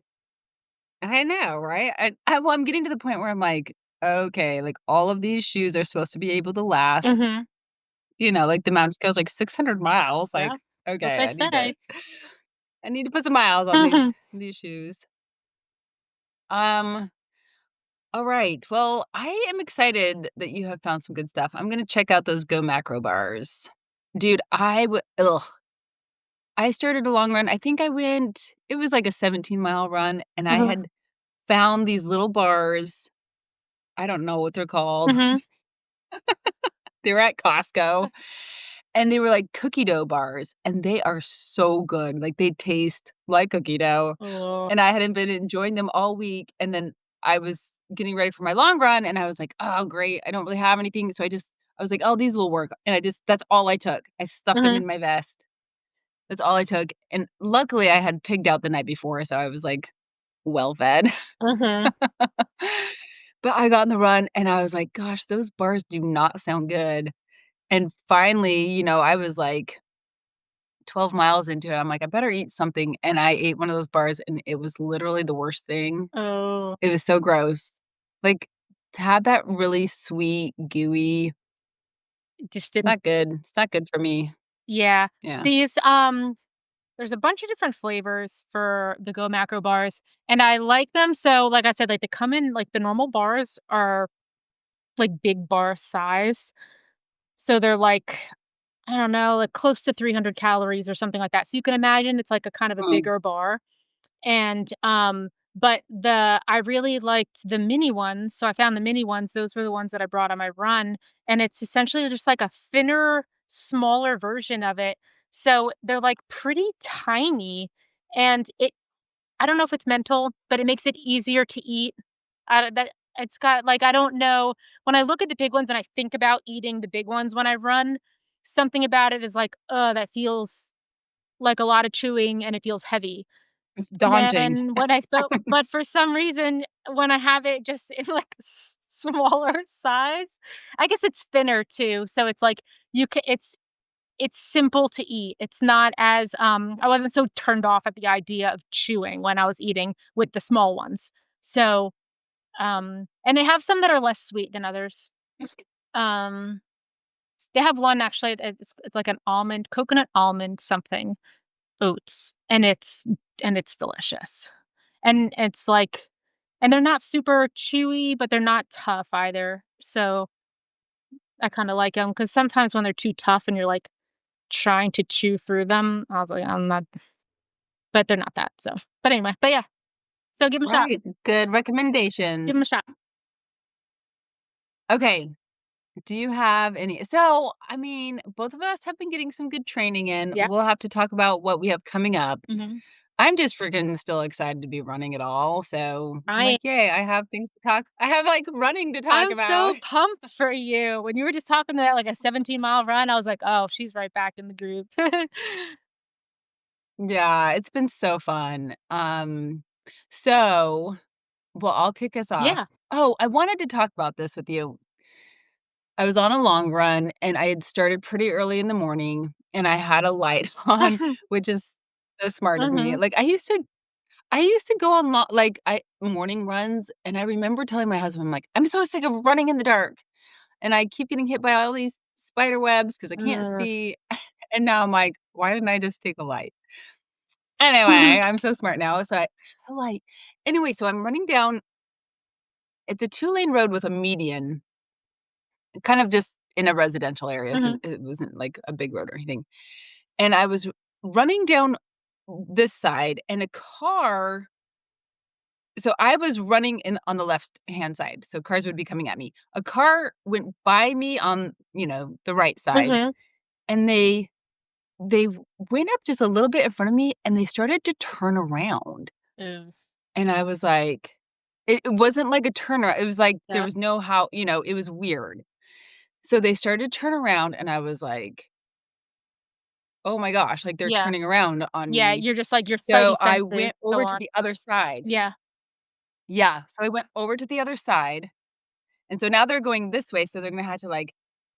[SPEAKER 1] I know, right? I'm getting to the point where I'm like, "Okay, like, all of these shoes are supposed to be able to last."
[SPEAKER 2] Mhm.
[SPEAKER 1] Like, the mountain goes, like, 600 miles,
[SPEAKER 2] Yeah,
[SPEAKER 1] like,
[SPEAKER 2] what
[SPEAKER 1] "Okay,
[SPEAKER 2] they say.
[SPEAKER 1] I need to put some miles on
[SPEAKER 2] Mhm.
[SPEAKER 1] these shoes." Um, alright, well, I am excited that you have found some good stuff. I'm gonna check out those GoMacro bars. Dude, ugh. I started a long run. I think it was like a 17-mile run, and I
[SPEAKER 2] Mhm.
[SPEAKER 1] had found these little bars. I don't know what they're called.
[SPEAKER 2] Mhm.
[SPEAKER 1] They were at Costco, and they were like cookie dough bars, and they are so good. Like, they taste like cookie dough,
[SPEAKER 2] Oh.
[SPEAKER 1] and I hadn't been enjoying them all week, and then I was getting ready for my long run, and I was like, "Oh, great. I don't really have anything." So I was like, "Oh, these will work." And that's all I took. I stuffed them
[SPEAKER 2] Mhm.
[SPEAKER 1] in my vest. That's all I took, and luckily, I had pigged out the night before, so I was, like, well fed.
[SPEAKER 2] Mhm.
[SPEAKER 1] But I got on the run, and I was like, "Gosh, those bars do not sound good." And finally, I was, like, 12 miles into it, I'm like, "I better eat something," and I ate one of those bars, and it was literally the worst thing.
[SPEAKER 2] Oh,
[SPEAKER 1] It was so gross. Like, to have that really sweet, gooey
[SPEAKER 2] it just
[SPEAKER 1] it's
[SPEAKER 2] didn't.
[SPEAKER 1] not good. It's not good for me.
[SPEAKER 2] Yeah.
[SPEAKER 1] Yeah.
[SPEAKER 2] These, there's a bunch of different flavors for the GoMacro bars, and I like them. So, like I said, like, they come in like, the normal bars are, like, big bar size. So they're, like, I don't know, like, close to 300 calories or something like that. So you can imagine it's, like, a kind of a
[SPEAKER 1] Mm.
[SPEAKER 2] bigger bar. And, but I really liked the mini ones, so I found the mini ones, those were the ones that I brought on my run, and it's essentially just like a thinner, smaller version of it. So they're, like, pretty tiny, and I don't know if it's mental, but it makes it easier to eat. That it's got like, I don't know, when I look at the big ones and I think about eating the big ones when I run, something about it is like, "Ugh, that feels like a lot of chewing, and it feels heavy."
[SPEAKER 1] It's
[SPEAKER 2] And
[SPEAKER 1] daunting.
[SPEAKER 2] then when I but for some reason, when I have it just in, like, smaller size, I guess it's thinner too, so it's like it's simple to eat. It's not as, I wasn't so turned off at the idea of chewing when I was eating with the small ones. So, and they have some that are less sweet than others. Um, they have one actually, it's like an almond coconut almond something oats, and it's delicious. And it's like and they're not super chewy, but they're not tough either. So, I kinda like them because sometimes when they're too tough and you're, like, trying to chew through them, I was like, "I'm not," but they're not that, so but anyway, but yeah, so give 'em a shot.
[SPEAKER 1] Right. Good
[SPEAKER 2] Give 'em a
[SPEAKER 1] recommendations.
[SPEAKER 2] shot.
[SPEAKER 1] Okay. Do you have any so, I mean, both of us have been getting some good training in.
[SPEAKER 2] Yeah.
[SPEAKER 1] We'll have to talk about what we have coming up.
[SPEAKER 2] Mhm.
[SPEAKER 1] I'm just freaking still excited to be running it all, so I'm
[SPEAKER 2] I
[SPEAKER 1] like, "Yay, I have things to talk." I have, like, running to talk
[SPEAKER 2] I'm
[SPEAKER 1] about.
[SPEAKER 2] so pumped for you. When you were just talking to that, like, a 17-mile run, I was like, "Oh, she's right back in the group."
[SPEAKER 1] Yeah, it's been so fun. So, well, I'll kick us off.
[SPEAKER 2] Yeah.
[SPEAKER 1] Oh, I wanted to talk about this with you. I was on a long run, and I had started pretty early in the morning, and I had a light on, which is so smart of me.
[SPEAKER 2] Mhm.
[SPEAKER 1] Like, I used to go on morning runs, and I remember telling my husband, I'm like, "I'm so sick of running in the dark, and I keep getting hit by all these spider webs because I can't
[SPEAKER 2] Ugh.
[SPEAKER 1] see." And now I'm like, "Why didn't I just take a light?" Anyway, I'm so smart now, so I a light. Anyway, so I'm running down it's a two-lane road with a median, kind of just in a residential area, so
[SPEAKER 2] Mhm.
[SPEAKER 1] it wasn't like a big road or anything. And I was running down this side, and a car so I was running in on the left-hand side, so cars would be coming at me. A car went by me on, the right side,
[SPEAKER 2] Mhm.
[SPEAKER 1] and they went up just a little bit in front of me, and they started to turn around,
[SPEAKER 2] Ew.
[SPEAKER 1] and I was like it wasn't like a turnaround, it was like there
[SPEAKER 2] Yep.
[SPEAKER 1] was no how it was weird. So they started to turn around, and I was like, "Oh my gosh," like, they're
[SPEAKER 2] Yeah.
[SPEAKER 1] turning around on
[SPEAKER 2] Yeah,
[SPEAKER 1] me.
[SPEAKER 2] you're just like your spidey
[SPEAKER 1] So I
[SPEAKER 2] senses
[SPEAKER 1] went
[SPEAKER 2] go
[SPEAKER 1] over to
[SPEAKER 2] on.
[SPEAKER 1] the other side.
[SPEAKER 2] Yeah.
[SPEAKER 1] Yeah, so I went over to the other side, and so now they're going this way, so they're gonna have to, like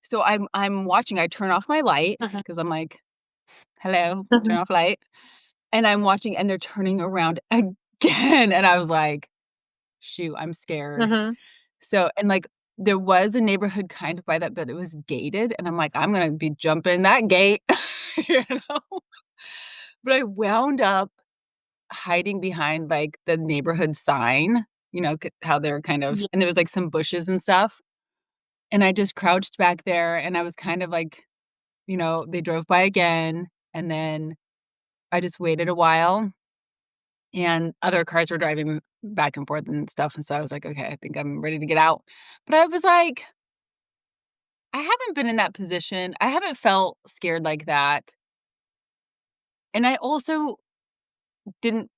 [SPEAKER 1] so I'm watching, I turn off my light
[SPEAKER 2] Mhm.
[SPEAKER 1] because 'cause I'm like, "Hello, turn
[SPEAKER 2] Mhm.
[SPEAKER 1] off light," and I'm watching, and they're turning around again, and I was like, "Shoot, I'm scared."
[SPEAKER 2] Mhm.
[SPEAKER 1] So and, like, there was a neighborhood kind of by that, but it was gated, and I'm like, "I'm gonna be jumping that gate," you know? But I wound up hiding behind, like, the neighborhood sign, c how they're kind of
[SPEAKER 2] Yeah.
[SPEAKER 1] and there was, like, some bushes and stuff, and I just crouched back there, and I was kind of like they drove by again, and then I just waited a while, and other cars were driving back and forth and stuff, and so I was like, "Okay, I think I'm ready to get out." But I was like, I haven't been in that position. I haven't felt scared like that, and I also didn't,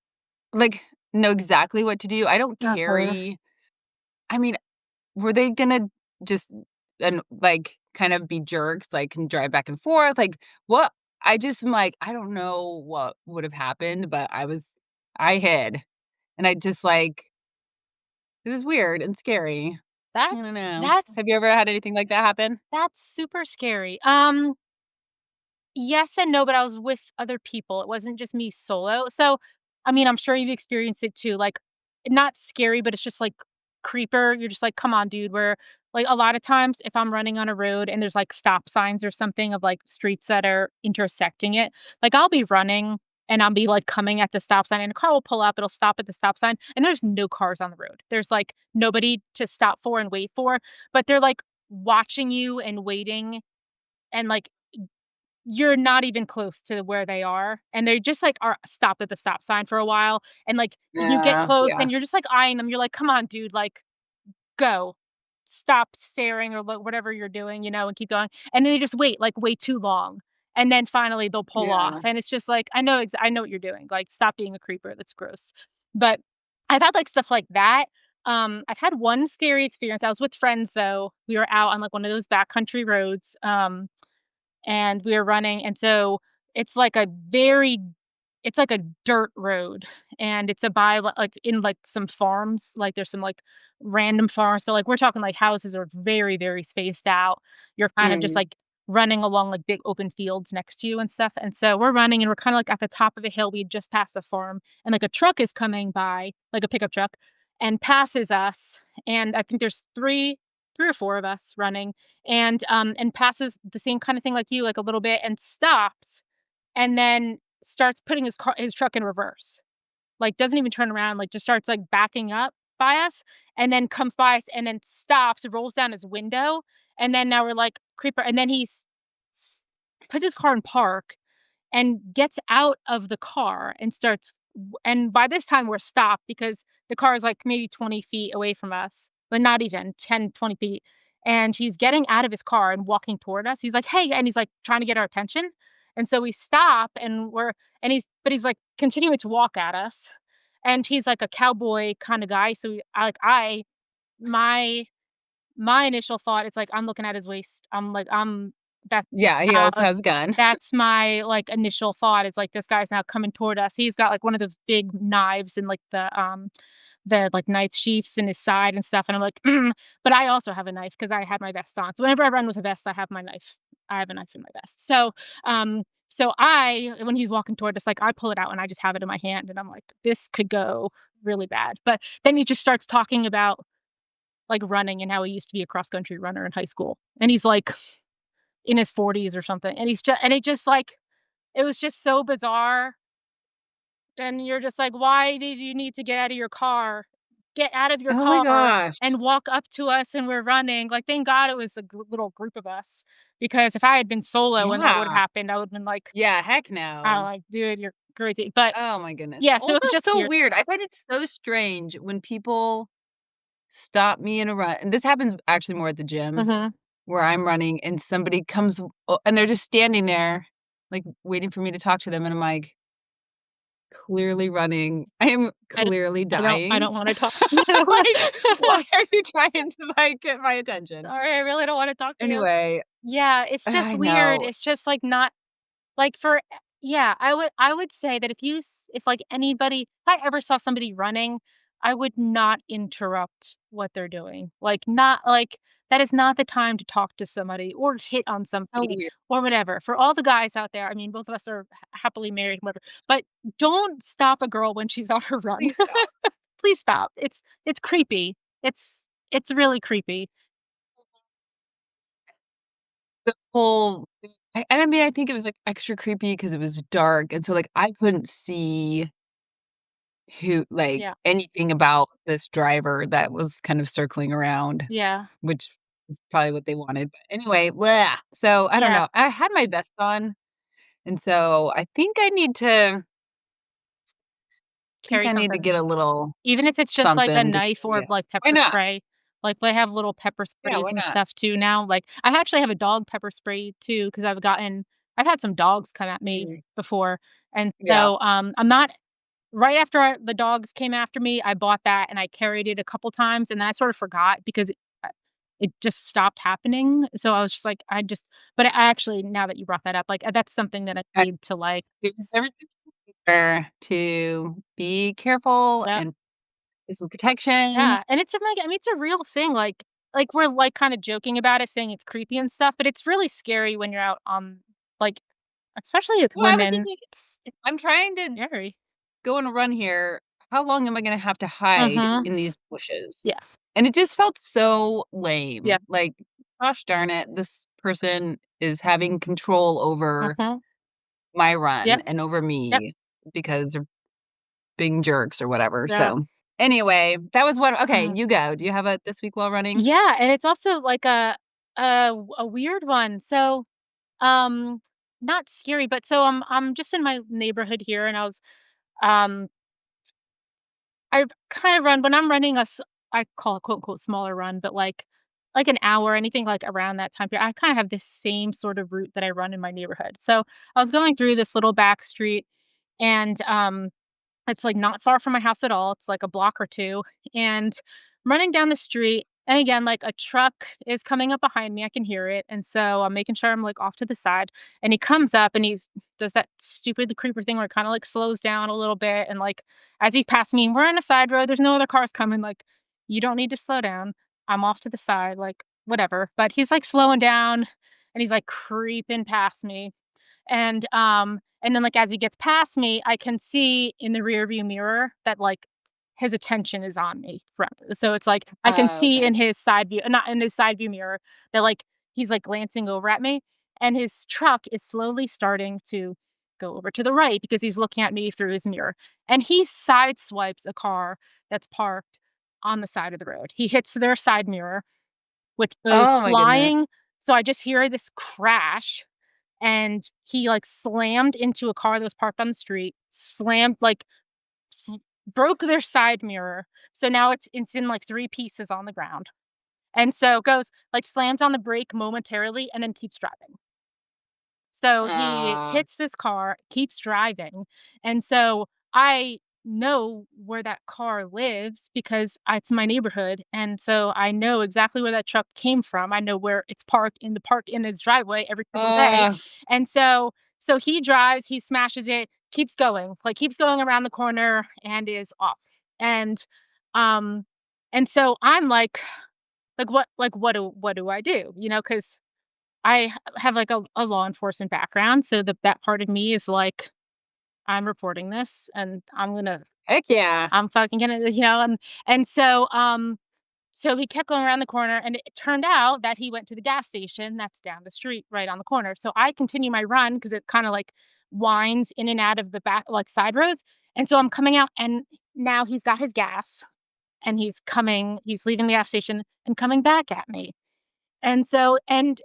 [SPEAKER 1] like, know exactly what to do. I don't
[SPEAKER 2] Okay.
[SPEAKER 1] carry I mean, were they gonna just and, like, kind of be jerks, like, and drive back and forth? Like, what I just am like, I don't know what would have happened, but I hid, and I just, like it was weird and scary. I don't
[SPEAKER 2] That's
[SPEAKER 1] know.
[SPEAKER 2] that's
[SPEAKER 1] Have you ever had anything like that happen?
[SPEAKER 2] that's super scary. Yes and no, but I was with other people. It wasn't just me solo. So, I mean, I'm sure you've experienced it too. Like, not scary, but it's just like creeper. You're just like, come on, dude. Where like a lot of times if I'm running on a road and there's like stop signs or something of like streets that are intersecting it, like I'll be running and I'll be like coming at the stop sign and a car will pull up, it'll stop at the stop sign, and there's no cars on the road. There's like nobody to stop for and wait for, but they're like watching you and waiting and like you're not even close to where they are, and they just, like, are stopped at the stop sign for a while, and, like, you get
[SPEAKER 1] Yeah,
[SPEAKER 2] close
[SPEAKER 1] yeah,
[SPEAKER 2] and you're just, like, eyeing them, you're like, "Come on, dude, like, go. Stop staring or look whatever you're doing, and keep going," and then they just wait, like, way too long, and then finally they'll pull off,
[SPEAKER 1] yeah.
[SPEAKER 2] and it's just like, I know what you're doing, like, stop being a creeper, that's gross. But I've had, like, stuff like that. I've had one scary experience, I was with friends, though, we were out on, like, one of those backcountry roads, and we were running, and so it's like a very it's like a dirt road, and it's a by like, in, like, some farms, like, there's some, like, random farms, but, like, we're talking, like, houses are very, very spaced out. You're kind of just,
[SPEAKER 1] Mhm.
[SPEAKER 2] like, running along, like, big open fields next to you and stuff, and so we're running, and we're kinda, like, at the top of a hill, we had just passed a farm, and, like, a truck is coming by, like, a pickup truck, and passes us, and I think there's 3 or 4 of us running, and passes the same kinda thing like you, like, a little bit, and stops, and then starts putting his truck in reverse. Like, doesn't even turn around, like, just starts, like, backing up by us, and then comes by us, and then stops, rolls down his window, and then now we're like, "Creeper," and then he s puts his car in park, and gets out of the car and starts and by this time we're stopped because the car is like maybe 20 feet away from us, but not even 10, 20 feet. And he's getting out of his car and walking toward us. He's like, hey, and he's like trying to get our attention. And so we stop and he's like continuing to walk at us. And he's like a cowboy kind of guy. So my, my initial thought is like, I'm looking at his waist. That
[SPEAKER 1] Yeah, he always
[SPEAKER 2] uh,
[SPEAKER 1] has a gun.
[SPEAKER 2] that's my, like, initial thought is, like, this guy's now coming toward us. He's got, like, one of those big knives and, like, the knife sheaths in his side and stuff, and I'm like, "Mm," but I also have a knife because I had my vest on. So whenever I run with a vest, I have my knife. I have a knife in my vest. So when he's walking toward us, like, I pull it out and I just have it in my hand, and I'm like, "This could go really bad." But then he just starts talking about, like, running and how he used to be a cross country runner in high school, and he's, like, in his 40s or something, and it just, like it was just so bizarre, and you're just like, "Why did you need to get out of your car? Get out of your
[SPEAKER 1] Oh my
[SPEAKER 2] car
[SPEAKER 1] gosh.
[SPEAKER 2] and walk up to us and we're running." Like, thank God it was a little group of us, because if I had been solo when that would've
[SPEAKER 1] Yeah.
[SPEAKER 2] happened, I would've been like,
[SPEAKER 1] Yeah, heck
[SPEAKER 2] "Oh,
[SPEAKER 1] no.
[SPEAKER 2] like, dude, you're crazy." But,
[SPEAKER 1] Oh my goodness.
[SPEAKER 2] yeah, so it
[SPEAKER 1] Also
[SPEAKER 2] was just
[SPEAKER 1] so
[SPEAKER 2] weird.
[SPEAKER 1] weird. I find it so strange when people stop me in a run, and this happens actually more at the gym
[SPEAKER 2] Mhm.
[SPEAKER 1] where I'm running and somebody comes and they're just standing there, like, waiting for me to talk to them, and I'm like, "Clearly running. I am
[SPEAKER 2] I don't
[SPEAKER 1] clearly
[SPEAKER 2] I
[SPEAKER 1] dying."
[SPEAKER 2] don't wanna talk to you.
[SPEAKER 1] Like, why are you trying to, like, get my attention?
[SPEAKER 2] Sorry, I really don't wanna talk to you.
[SPEAKER 1] Anyway,
[SPEAKER 2] Yeah, it's just
[SPEAKER 1] I
[SPEAKER 2] weird.
[SPEAKER 1] know.
[SPEAKER 2] It's just, like, not like, yeah, I would say that if, like, if I ever saw somebody running, I would not interrupt what they're doing. Like, not like, that is not the time to talk to somebody or hit on
[SPEAKER 1] So
[SPEAKER 2] somebody
[SPEAKER 1] weird.
[SPEAKER 2] or whatever. For all the guys out there, I mean, both of us are happily married, whatever, but don't stop a girl when she's on her run.
[SPEAKER 1] Please don't.
[SPEAKER 2] Please stop. It's creepy. It's really creepy.
[SPEAKER 1] The whole thing and I mean, I think it was, like, extra creepy because it was dark, and so, like, I couldn't see
[SPEAKER 2] Yeah.
[SPEAKER 1] anything about this driver that was kind of circling around,
[SPEAKER 2] Yeah.
[SPEAKER 1] which is probably what they wanted, but anyway, blah. So, I don't
[SPEAKER 2] Yeah.
[SPEAKER 1] know. I had my vest on, and so I think
[SPEAKER 2] Carry
[SPEAKER 1] I need to
[SPEAKER 2] something.
[SPEAKER 1] get a little
[SPEAKER 2] Even if it's just like a
[SPEAKER 1] something to
[SPEAKER 2] knife or
[SPEAKER 1] yeah.
[SPEAKER 2] like
[SPEAKER 1] Why
[SPEAKER 2] pepper
[SPEAKER 1] not?
[SPEAKER 2] spray, like they have little pepper
[SPEAKER 1] Yeah,
[SPEAKER 2] sprays
[SPEAKER 1] why
[SPEAKER 2] and
[SPEAKER 1] not?
[SPEAKER 2] stuff too now, like, I actually have a dog pepper spray too because I've had some dogs come at me
[SPEAKER 1] Mm,
[SPEAKER 2] before, and
[SPEAKER 1] yeah.
[SPEAKER 2] so, I'm not right after the dogs came after me, I bought that and I carried it a couple times, and then I sort of forgot because it just stopped happening, so I was just like, I just but I actually, now that you brought that up, like, that's something that I
[SPEAKER 1] I
[SPEAKER 2] need to, like
[SPEAKER 1] use everything to be careful
[SPEAKER 2] yeah.
[SPEAKER 1] and get some protection.
[SPEAKER 2] Yeah, and it's like I mean, it's a real thing, like, we're, like, kinda joking about it, saying it's creepy and stuff, but it's really scary when you're out on like especially as
[SPEAKER 1] Well, I was just
[SPEAKER 2] women,
[SPEAKER 1] like,
[SPEAKER 2] it's
[SPEAKER 1] I'm trying to
[SPEAKER 2] scary.
[SPEAKER 1] go on a run here. How long am I gonna have to hide
[SPEAKER 2] Mhm.
[SPEAKER 1] in these bushes?
[SPEAKER 2] Yeah.
[SPEAKER 1] And it just felt so
[SPEAKER 2] Yeah.
[SPEAKER 1] lame. Like, gosh darn it, this person is having control over
[SPEAKER 2] Mhm.
[SPEAKER 1] my run
[SPEAKER 2] Yep.
[SPEAKER 1] and over
[SPEAKER 2] Yep.
[SPEAKER 1] me because they're being jerks or whatever.
[SPEAKER 2] Yep.
[SPEAKER 1] So, anyway, that was what okay,
[SPEAKER 2] Mhm.
[SPEAKER 1] you go. Do you have a this week while running?
[SPEAKER 2] Yeah, and it's also like a weird one. So, um, not scary, but so I'm just in my neighborhood here, and um I kind of run when I'm running I call it quote unquote smaller run, but like an hour, anything like around that time period. I kind of have this same sort of route that I run in my neighborhood. So I was going through this little back street, and it's, like, not far from my house at all, it's, like, a block or 2, and I'm running down the street, and again, like, a truck is coming up behind me, I can hear it, and so I'm making sure I'm, like, off to the side, and he comes up and he's does that stupid creeper thing where it kinda, like, slows down a little bit, and, like, as he's passing me, we're on a side road, there's no other cars coming, like, "You don't need to slow down, I'm off to the side," like, whatever, but he's, like, slowing down, and he's, like, creeping past me, and then, like, as he gets past me, I can see in the rearview mirror that, like, his attention is on me from so it's like, I can
[SPEAKER 1] Oh,
[SPEAKER 2] see
[SPEAKER 1] okay.
[SPEAKER 2] in his side view not in his side view mirror that, like, he's, like, glancing over at me, and his truck is slowly starting to go over to the right because he's looking at me through his mirror, and he sideswipes a car that's parked on the side of the road. He hits their side mirror, which goes
[SPEAKER 1] Oh my goodness.
[SPEAKER 2] flying, so I just hear this crash, and he, like, slammed into a car that was parked on the street, slammed like, f broke their side mirror, so now it's in, like, 3 pieces on the ground, and so goes like, slams on the brake momentarily and then keeps driving. So he
[SPEAKER 1] Ah.
[SPEAKER 2] hits this car, keeps driving, and so I know where that car lives because it's my neighborhood, and so I know exactly where that truck came from. I know where it's parked in the park in his driveway every single day,
[SPEAKER 1] Ugh.
[SPEAKER 2] and so he drives, he smashes it, keeps going, like, keeps going around the corner and is off. And, um, and so I'm what do I do? You know, because have, like, a law enforcement background, so that part of me is like, "I'm reporting this, and
[SPEAKER 1] Heck yeah.
[SPEAKER 2] I'm fucking gonna," you know, so he kept going around the corner, and it turned out that he went to the gas station that's down the street right on the corner, so I continue my run because it kinda, like, winds in and out of the back like, side roads, and so I'm coming out, and now he's got his gas, and he's leaving the gas station and coming back at me. And so and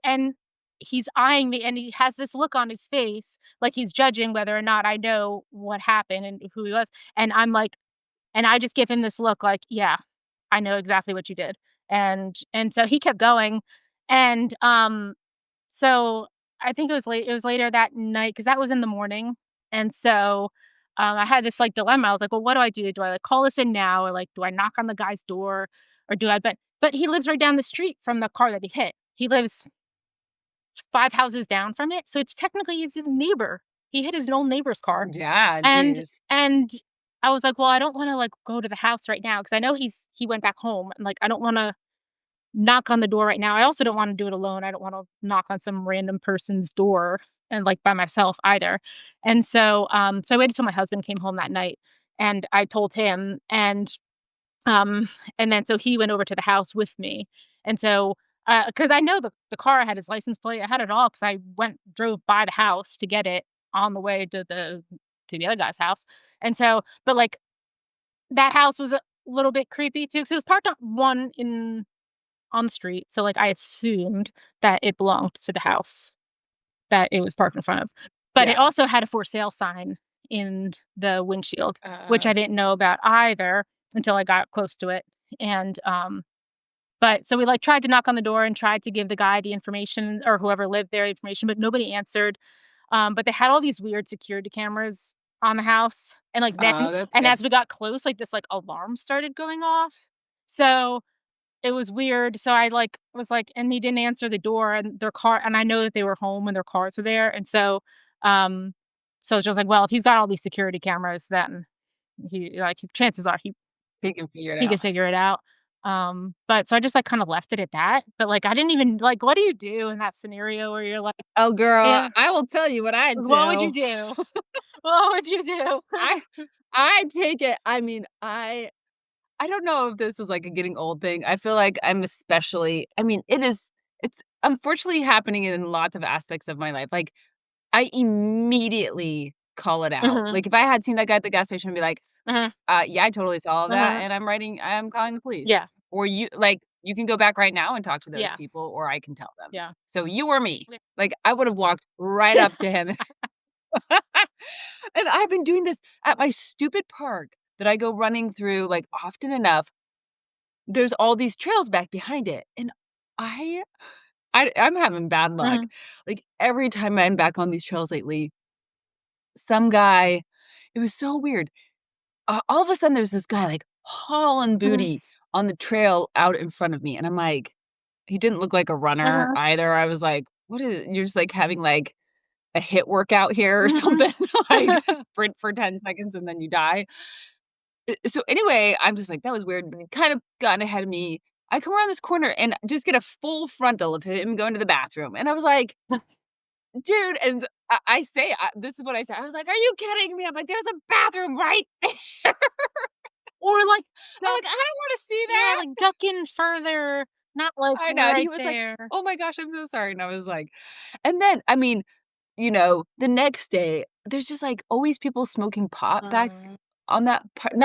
[SPEAKER 2] he's eyeing me, and he has this look on his face, like he's judging whether or not I know what happened and who he was, and I'm like and I just give him this look like, "Yeah, I know exactly what you did." And so he kept going, and, so I think it was later that night because that was in the morning, and so, I had this, like, dilemma. I was like, "Well, what do I do? Do I, like, call this in now, or, like, do I knock on the guy's door, or do I" but he lives right down the street from the car that he hit. He lives 5 houses down from it, so it's technically his neighbor. He hit his own neighbor's car,
[SPEAKER 1] Yeah,
[SPEAKER 2] and
[SPEAKER 1] geez.
[SPEAKER 2] and I was like, "Well, I don't wanna, like, go to the house right now because I know he went back home, and, like, I don't wanna knock on the door right now. I also don't wanna do it alone. I don't wanna knock on some random person's door and, like, by myself either." And so I waited till my husband came home that night, and I told him, um, and then so he went over to the house with me, and so, because I know the car had his license plate, I had it all because I drove by the house to get it on the way to the other guy's house, and so but, like, that house was a little bit creepy too because it was parked on the street, so, like, I assumed that it belonged to the house that it was parked in front of, but it
[SPEAKER 1] Yeah.
[SPEAKER 2] also had a for sale sign in the windshield, which
[SPEAKER 1] Uh,
[SPEAKER 2] I didn't know about either until I got close to it, and, but so we, like, tried to knock on the door and tried to give the guy the information or whoever lived there information, but nobody answered, but they had all these weird security cameras on the house, and, like, then
[SPEAKER 1] oh, that's
[SPEAKER 2] and
[SPEAKER 1] good.
[SPEAKER 2] as we got close, like, this, like, alarm started going off, so it was weird, so I, like, was like and he didn't answer the door and their car and I know that they were home and their cars were there, and um, so it's just like, well, if he's got all these security cameras, then chances are
[SPEAKER 1] He can figure it
[SPEAKER 2] he
[SPEAKER 1] out.
[SPEAKER 2] could figure it out. But so I just, like, kinda left it at that, but, like, I didn't even like, what do you do in that scenario where you're like,
[SPEAKER 1] Oh, girl,
[SPEAKER 2] "Yeah,
[SPEAKER 1] I will tell you what I'd
[SPEAKER 2] what would you
[SPEAKER 1] do.
[SPEAKER 2] do? What would you do?"
[SPEAKER 1] I I take it I mean, I don't know if this is, like, a getting old thing. I feel like I'm especially I mean, it's unfortunately happening in lots of aspects of my life. Like, I immediately call it out.
[SPEAKER 2] Mhm,
[SPEAKER 1] Like, if I had seen that guy at the gas station, I'd be like,
[SPEAKER 2] mhm,
[SPEAKER 1] yeah, I totally saw all that,
[SPEAKER 2] mhm.
[SPEAKER 1] and I'm calling the police."
[SPEAKER 2] Yeah,
[SPEAKER 1] Or you can go back right now and talk to those
[SPEAKER 2] yeah,
[SPEAKER 1] people, or I can tell them.
[SPEAKER 2] yeah.
[SPEAKER 1] So, you or me.
[SPEAKER 2] Yeah.
[SPEAKER 1] Like, I would've walked right up to him. And I've been doing this at my stupid park that I go running through, like, often enough. There's all these trails back behind it, and I I'm having bad luck.
[SPEAKER 2] Mhm,
[SPEAKER 1] Like, every time I'm back on these trails lately, some guy it was so weird. All of a sudden, there's this guy, like, hauling
[SPEAKER 2] mhm,
[SPEAKER 1] booty on the trail out in front of me, and I'm like he didn't look like a runner
[SPEAKER 2] uh-huh,
[SPEAKER 1] either. I was like, "What is you're just, like, having, like, a hit workout here or
[SPEAKER 2] mhm.
[SPEAKER 1] something?" Like, sprint for 10 seconds and then you die. So anyway, I'm just like, "That was weird," but he kind of gotten ahead of me. I come around this corner and just get a full frontal of him going to the bathroom, and I was like, "Dude," and I say this is what I said. I was like, "Are you kidding me?" I'm like, "There's a bathroom right there."
[SPEAKER 2] Or, like,
[SPEAKER 1] I'm
[SPEAKER 2] duck
[SPEAKER 1] like, "I don't wanna see
[SPEAKER 2] yeah,
[SPEAKER 1] that."
[SPEAKER 2] like, duck in further, not, like,
[SPEAKER 1] I know, and he
[SPEAKER 2] right
[SPEAKER 1] was like,
[SPEAKER 2] there.
[SPEAKER 1] "Oh my gosh, I'm so sorry," and I was like and then, I mean, the next day, there's just, like, always people smoking pot back
[SPEAKER 2] Mm.
[SPEAKER 1] on that part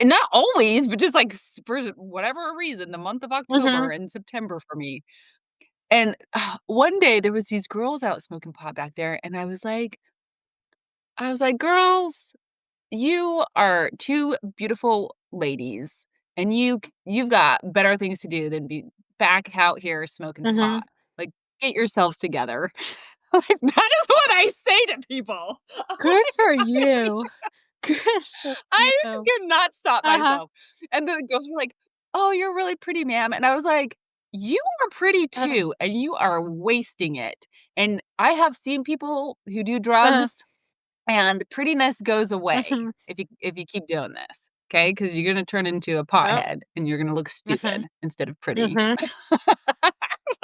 [SPEAKER 1] not always, but just, like, for whatever reason, the month of October
[SPEAKER 2] Mhm,
[SPEAKER 1] and September for me, and, one day, there was these girls out smoking pot back there, and I was like, "Girls, you are 2 beautiful ladies, and you've got better things to do than be back out here smoking pot.
[SPEAKER 2] mhm.
[SPEAKER 1] Like, get yourselves together." Like, that is what I say to people. I'm
[SPEAKER 2] Good
[SPEAKER 1] like
[SPEAKER 2] for you. Good for
[SPEAKER 1] I
[SPEAKER 2] you.
[SPEAKER 1] could not stop
[SPEAKER 2] Uh-huh,
[SPEAKER 1] myself. And the girls were like, "Oh, you're really pretty, ma'am." And I was like, "You are pretty
[SPEAKER 2] uh-huh,
[SPEAKER 1] too, and you are wasting it." And I have seen people who do
[SPEAKER 2] uh-huh,
[SPEAKER 1] drugs and prettiness goes away
[SPEAKER 2] mhm,
[SPEAKER 1] if you keep doing this, okay? Because 'Cause you're gonna turn into a
[SPEAKER 2] yep,
[SPEAKER 1] pothead and you're gonna look
[SPEAKER 2] mhm,
[SPEAKER 1] stupid instead of pretty.
[SPEAKER 2] mhm.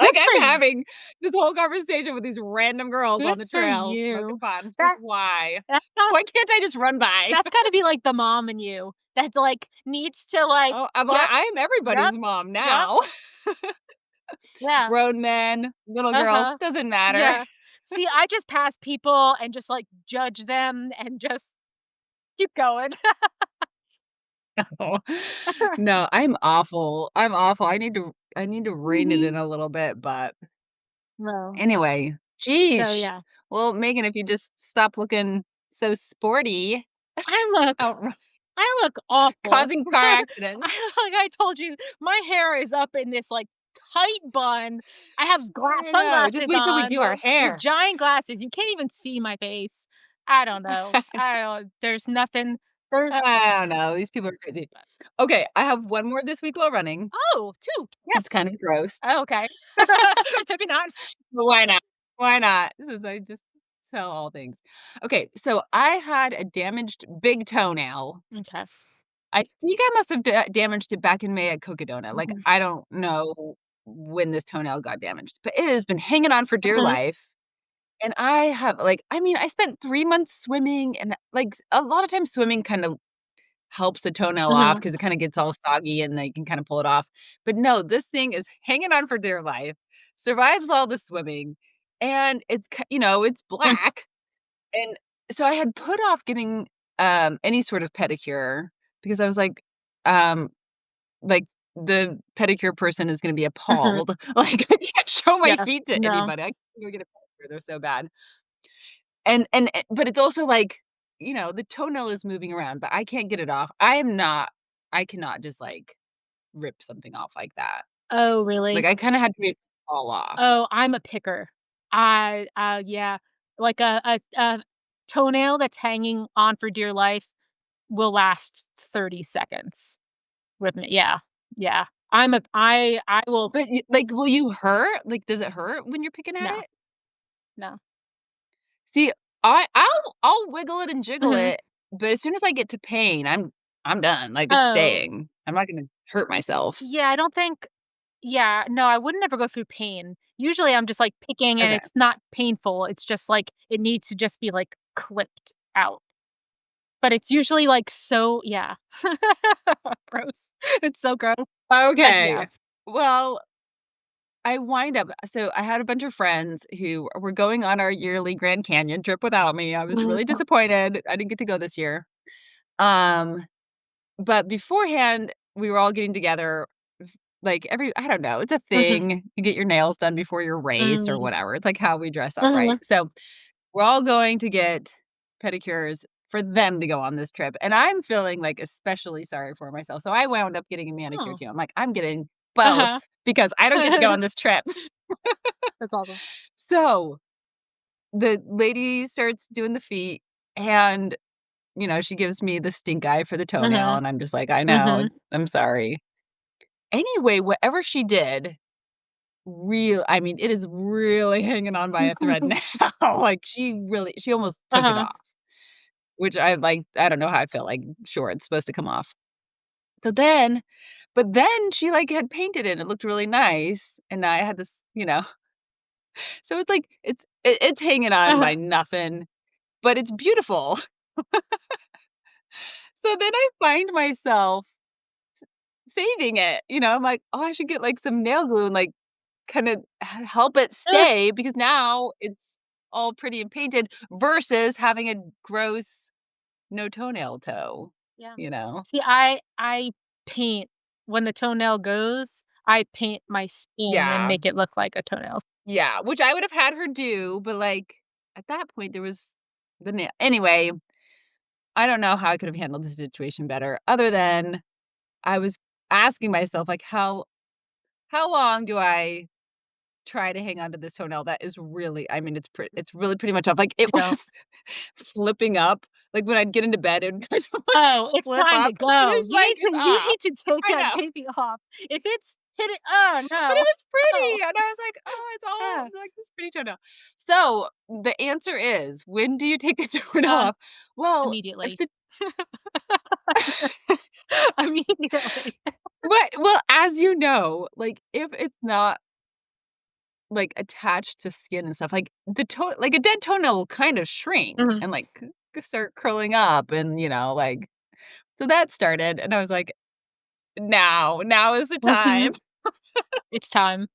[SPEAKER 2] Good
[SPEAKER 1] Like,
[SPEAKER 2] for
[SPEAKER 1] I'm
[SPEAKER 2] you.
[SPEAKER 1] having this whole conversation with these random girls
[SPEAKER 2] Good
[SPEAKER 1] on the
[SPEAKER 2] for
[SPEAKER 1] trail smoking
[SPEAKER 2] you.
[SPEAKER 1] pot. I'm like,
[SPEAKER 2] That
[SPEAKER 1] "Why?
[SPEAKER 2] that's got
[SPEAKER 1] Why can't I just run by?"
[SPEAKER 2] that's gotta be, like, the mom in you that's, like, needs to, like,
[SPEAKER 1] Oh,
[SPEAKER 2] "Yep,
[SPEAKER 1] I am
[SPEAKER 2] yep,
[SPEAKER 1] everybody's mom
[SPEAKER 2] yep,
[SPEAKER 1] now.
[SPEAKER 2] yeah,
[SPEAKER 1] Grown men, little girls,
[SPEAKER 2] uh-huh,
[SPEAKER 1] doesn't matter.
[SPEAKER 2] yeah." See, I just pass people and just, like, judge them and just keep going.
[SPEAKER 1] No. No, I'm awful. I'm awful. I need to rein it in
[SPEAKER 2] Mhm.
[SPEAKER 1] a little bit, but
[SPEAKER 2] No.
[SPEAKER 1] anyway,
[SPEAKER 2] So,
[SPEAKER 1] sheesh.
[SPEAKER 2] yeah.
[SPEAKER 1] Well, Megan, if you just stop looking so sporty
[SPEAKER 2] I look
[SPEAKER 1] out
[SPEAKER 2] I look awful.
[SPEAKER 1] causing car accidents.
[SPEAKER 2] Like I told you, my hair is up in this, like, tight bun. I have
[SPEAKER 1] I know. Just
[SPEAKER 2] sunglasses
[SPEAKER 1] wait till we
[SPEAKER 2] on,
[SPEAKER 1] do our
[SPEAKER 2] like, these
[SPEAKER 1] hair.
[SPEAKER 2] giant glasses. You can't even see my face. I don't know. I don't there's nothing there's
[SPEAKER 1] I don't know. These people are crazy. Okay, I have one more this week while running.
[SPEAKER 2] Oh, 2.
[SPEAKER 1] It's
[SPEAKER 2] Yes.
[SPEAKER 1] kind of gross.
[SPEAKER 2] Oh, okay. Maybe not.
[SPEAKER 1] But why not? Why not? Since I just sell all things. Okay, so I had a damaged big toenail.
[SPEAKER 2] Okay.
[SPEAKER 1] I think I must have damaged it back in May at Cocodona. Like,
[SPEAKER 2] Mhm.
[SPEAKER 1] I don't know when this toenail got damaged, but it has been hanging on for dear
[SPEAKER 2] Mhm.
[SPEAKER 1] life. And I have like, I mean, I spent 3 months swimming and like a lot of times swimming kind of helps the toenail off
[SPEAKER 2] Mhm.
[SPEAKER 1] because it kind of gets all soggy and they can kind of pull it off. But no, this thing is hanging on for dear life, survives all the swimming, and it's
[SPEAKER 2] Mm.
[SPEAKER 1] black. And so I had put off getting any sort of pedicure because I was um, like the pedicure person is going to be
[SPEAKER 2] Mhm.
[SPEAKER 1] appalled. Like I can't show my
[SPEAKER 2] Yeah.
[SPEAKER 1] feet to
[SPEAKER 2] No.
[SPEAKER 1] anybody. I can't go get a pedicure. They're so bad. But it's also like, the toenail is moving around, but I can't get it off. I cannot just, like, rip something off like that.
[SPEAKER 2] Oh,
[SPEAKER 1] Like,
[SPEAKER 2] really?
[SPEAKER 1] I kinda had to get all off.
[SPEAKER 2] Oh, I'm a picker. Yeah, like a toenail that's hanging on for dear life will last 30 seconds with me. Yeah, yeah. I will
[SPEAKER 1] But y like, will you hurt? Like, does it hurt when you're picking at
[SPEAKER 2] no,
[SPEAKER 1] it?
[SPEAKER 2] no.
[SPEAKER 1] See, I'll wiggle it and jiggle
[SPEAKER 2] Mhm.
[SPEAKER 1] it, but as soon as I get to pain, I'm done, like, it's
[SPEAKER 2] Oh,
[SPEAKER 1] staying. I'm not gonna hurt myself.
[SPEAKER 2] Yeah, I don't think yeah, no, I would never go through pain. Usually, I'm just, like, picking and
[SPEAKER 1] Okay.
[SPEAKER 2] it's not painful, it's just, like, it needs to just be, like, clipped out. But it's usually, like, so yeah. Gross. It's so gross, but yeah.
[SPEAKER 1] Okay. Well, I wind up so I had a bunch of friends who were going on our yearly Grand Canyon trip without me. I was really disappointed. I didn't get to go this year. Um, but beforehand, we were all getting together, like, every I don't know, it's a
[SPEAKER 2] Mhm.
[SPEAKER 1] thing. You get your nails done before your race or
[SPEAKER 2] Mm.
[SPEAKER 1] whatever. It's like how we dress up, right?
[SPEAKER 2] Mhm.
[SPEAKER 1] So, we're all going to get pedicures for them to go on this trip, and I'm feeling, like, especially sorry for myself. So I wound up getting a manicure
[SPEAKER 2] Oh.
[SPEAKER 1] too. I'm like, "I'm getting both
[SPEAKER 2] Uh-huh.
[SPEAKER 1] because I don't get to go on this trip."
[SPEAKER 2] That's awesome.
[SPEAKER 1] So, the lady starts doing the feet, and, she gives me the stink eye for the toenail,
[SPEAKER 2] Mhm.
[SPEAKER 1] and I'm just like, "I know.
[SPEAKER 2] Mhm.
[SPEAKER 1] I'm sorry." Anyway, whatever she did, I mean, it is really hanging on by a thread now. Like, she almost took it
[SPEAKER 2] Uh-huh.
[SPEAKER 1] off, which I don't know how I feel, like, sure, it's supposed to come off. So then but then she, like, had painted it, and it looked really nice, and now I had this, so it's like it's hanging on
[SPEAKER 2] Uh-huh.
[SPEAKER 1] by nothing, but it's beautiful. So then I find myself saving it, I'm like, "Oh, I should get, like, some nail glue and, like, kinda help it
[SPEAKER 2] Uh,
[SPEAKER 1] stay because now it's all pretty and painted versus having a gross no toenail toe,
[SPEAKER 2] yeah.
[SPEAKER 1] you know?
[SPEAKER 2] See, I paint when the toenail goes, I paint my skin and
[SPEAKER 1] Yeah,
[SPEAKER 2] make it look like a toenail.
[SPEAKER 1] yeah, which I would have had her do, but, like, at that point, there was the nail anyway, I don't know how I could have handled the situation better other than I was asking myself, like, how long do I try to hang on to this toenail that is really I mean, it's really pretty much off, like, it
[SPEAKER 2] I don't.
[SPEAKER 1] was flipping up, like, when I'd get into bed, and kind of, like,
[SPEAKER 2] Oh, it's
[SPEAKER 1] flip
[SPEAKER 2] time to
[SPEAKER 1] up. It
[SPEAKER 2] go.
[SPEAKER 1] was like, it's
[SPEAKER 2] You
[SPEAKER 1] off.
[SPEAKER 2] need to take
[SPEAKER 1] I
[SPEAKER 2] that
[SPEAKER 1] know,
[SPEAKER 2] baby off. If it's hit it oh,
[SPEAKER 1] but it
[SPEAKER 2] no.
[SPEAKER 1] was
[SPEAKER 2] Oh,
[SPEAKER 1] pretty, and I was like, "Oh, it's
[SPEAKER 2] yeah.
[SPEAKER 1] all, like, this pretty toenail." So, the answer is, when do you take the toenail
[SPEAKER 2] Uh,
[SPEAKER 1] off? Well, if
[SPEAKER 2] immediately.
[SPEAKER 1] the
[SPEAKER 2] Immediately.
[SPEAKER 1] well, as you know, like, if it's not, like, attached to skin and stuff, like, a dead toenail will kind of shrink
[SPEAKER 2] Mhm.
[SPEAKER 1] and, like, start curling up and, like so that started, and I was like, Now is the time."
[SPEAKER 2] Mhm. It's time.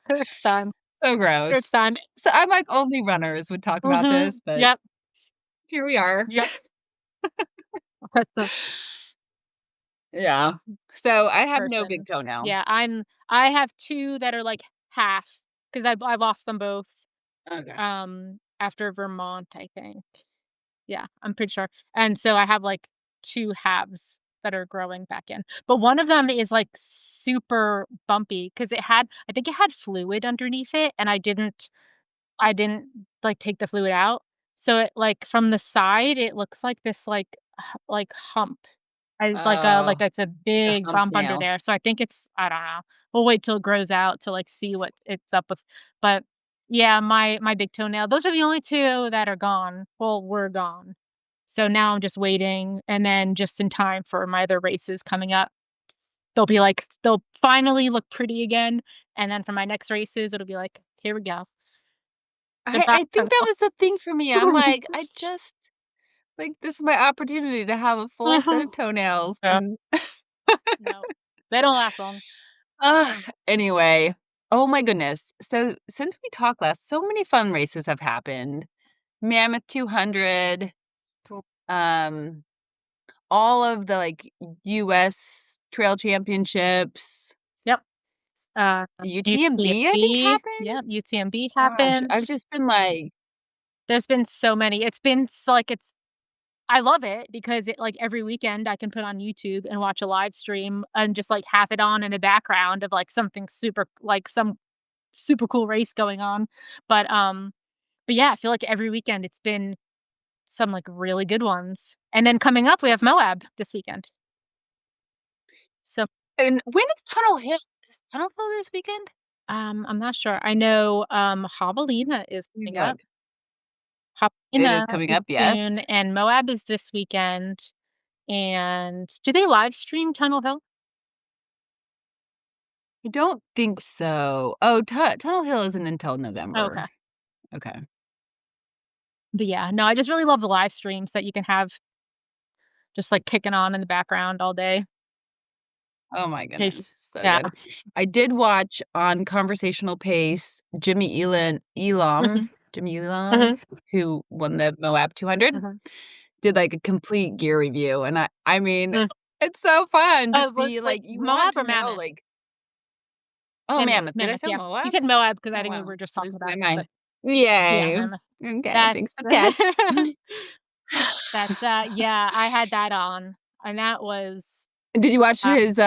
[SPEAKER 2] It's time.
[SPEAKER 1] So
[SPEAKER 2] It's
[SPEAKER 1] gross.
[SPEAKER 2] time.
[SPEAKER 1] So I'm like, only runners would talk about
[SPEAKER 2] Mhm.
[SPEAKER 1] this, but
[SPEAKER 2] Yep.
[SPEAKER 1] here we are.
[SPEAKER 2] Yep. That's the
[SPEAKER 1] Yeah. So I have no big
[SPEAKER 2] person.
[SPEAKER 1] toenail.
[SPEAKER 2] Yeah, I have 2 that are, like, half because I lost them both,
[SPEAKER 1] Okay.
[SPEAKER 2] after Vermont, I think. Yeah, I'm pretty sure. And so I have, like, 2 halves that are growing back in. But one of them is, like, super bumpy because I think it had fluid underneath it, and I didn't, like, take the fluid out. So it like, from the side, it looks like this, like, hump. Like,
[SPEAKER 1] Oh,
[SPEAKER 2] it's a
[SPEAKER 1] like a
[SPEAKER 2] big
[SPEAKER 1] hump
[SPEAKER 2] bump under
[SPEAKER 1] nail.
[SPEAKER 2] there, so I think it's I don't know. We'll wait till it grows out to, like, see what it's up with. But, yeah, my big toenail those are the only 2 that are gone. Well, were gone. So now I'm just waiting, and then just in time for my other races coming up, they'll finally look pretty again, and then for my next races, it'll be like, "Here we go. The back
[SPEAKER 1] I think that
[SPEAKER 2] toenail."
[SPEAKER 1] was the thing for me. I'm like, I just like, this is my opportunity to have a full set
[SPEAKER 2] Mhm.
[SPEAKER 1] of toenails
[SPEAKER 2] Yeah.
[SPEAKER 1] and
[SPEAKER 2] No. They don't last long.
[SPEAKER 1] Anyway, oh my goodness. So since we talked last, so many fun races have happened. Mammoth 200,
[SPEAKER 2] Cool.
[SPEAKER 1] um, all of the, like, US trail championships,
[SPEAKER 2] Yep.
[SPEAKER 1] UTMB, I think,
[SPEAKER 2] UTMB,
[SPEAKER 1] happened?
[SPEAKER 2] yep, UTMB
[SPEAKER 1] Gosh,
[SPEAKER 2] happened.
[SPEAKER 1] I've just been like
[SPEAKER 2] There's been so many. It's been s like, it's I love it because it every weekend I can put on YouTube and watch a live stream and just, like, have it on in the background of, like, something some super cool race going on. But, um but yeah, I feel like every weekend it's been some, like, really good ones. And then coming up, we have Moab this weekend. So,
[SPEAKER 1] and when is Tunnel Hill? Is Tunnel Hill this weekend?
[SPEAKER 2] I'm not sure. I know, Javelina is
[SPEAKER 1] Let me
[SPEAKER 2] coming up.
[SPEAKER 1] look. It is
[SPEAKER 2] Javelina
[SPEAKER 1] coming
[SPEAKER 2] is
[SPEAKER 1] up, yes.
[SPEAKER 2] soon, and Moab is this weekend. And do they live stream Tunnel Hill?
[SPEAKER 1] I don't think so. Oh, Tunnel Hill isn't until
[SPEAKER 2] Okay.
[SPEAKER 1] November. Okay.
[SPEAKER 2] But yeah, no, I just really love the live streams that you can have just, like, kicking on in the background all day.
[SPEAKER 1] Oh my
[SPEAKER 2] Like
[SPEAKER 1] goodness, so
[SPEAKER 2] yeah.
[SPEAKER 1] good. I did watch on conversational pace
[SPEAKER 2] Mhm,
[SPEAKER 1] Jimmy Elam,
[SPEAKER 2] mhm,
[SPEAKER 1] who won the Moab 200,
[SPEAKER 2] mhm,
[SPEAKER 1] did, like, a complete gear review, and I mean,
[SPEAKER 2] mm.
[SPEAKER 1] it's so fun to
[SPEAKER 2] What
[SPEAKER 1] see,
[SPEAKER 2] wait,
[SPEAKER 1] like, you want
[SPEAKER 2] Moab
[SPEAKER 1] to
[SPEAKER 2] or
[SPEAKER 1] know,
[SPEAKER 2] Mammoth?
[SPEAKER 1] like oh,
[SPEAKER 2] Mammoth,
[SPEAKER 1] Mammoth, did I
[SPEAKER 2] Mammoth,
[SPEAKER 1] say
[SPEAKER 2] yeah. You
[SPEAKER 1] Moab?
[SPEAKER 2] said Moab because I
[SPEAKER 1] Oh,
[SPEAKER 2] think we
[SPEAKER 1] wow,
[SPEAKER 2] were just talking
[SPEAKER 1] losing
[SPEAKER 2] about
[SPEAKER 1] my
[SPEAKER 2] it, but
[SPEAKER 1] mind.
[SPEAKER 2] yeah,
[SPEAKER 1] Yay.
[SPEAKER 2] Mammoth.
[SPEAKER 1] Okay,
[SPEAKER 2] That's
[SPEAKER 1] thanks for the catch.
[SPEAKER 2] yeah, I had that on, and that was,
[SPEAKER 1] Did you watch
[SPEAKER 2] uh
[SPEAKER 1] his,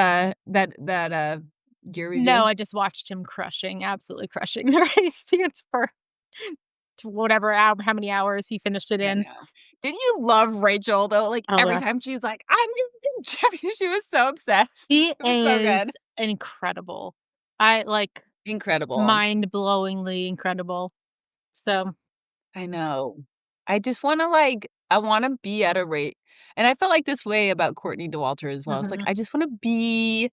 [SPEAKER 1] gear
[SPEAKER 2] no,
[SPEAKER 1] review?
[SPEAKER 2] I just watched him absolutely crushing the race, the Inspur to whatever how many hours he finished it
[SPEAKER 1] I
[SPEAKER 2] in.
[SPEAKER 1] know. Didn't you love Rachel, though? Like,
[SPEAKER 2] Oh,
[SPEAKER 1] every
[SPEAKER 2] yes.
[SPEAKER 1] time she's like, "I'm gonna be champion," she was so obsessed.
[SPEAKER 2] He
[SPEAKER 1] It was so good.
[SPEAKER 2] is incredible. I like,
[SPEAKER 1] Incredible.
[SPEAKER 2] mind-blowingly incredible. So
[SPEAKER 1] I know. I just wanna, like I wanna be at a rate and I felt like this way about Courtney Dauwalter as well. It's like,
[SPEAKER 2] mhm.
[SPEAKER 1] I just wanna be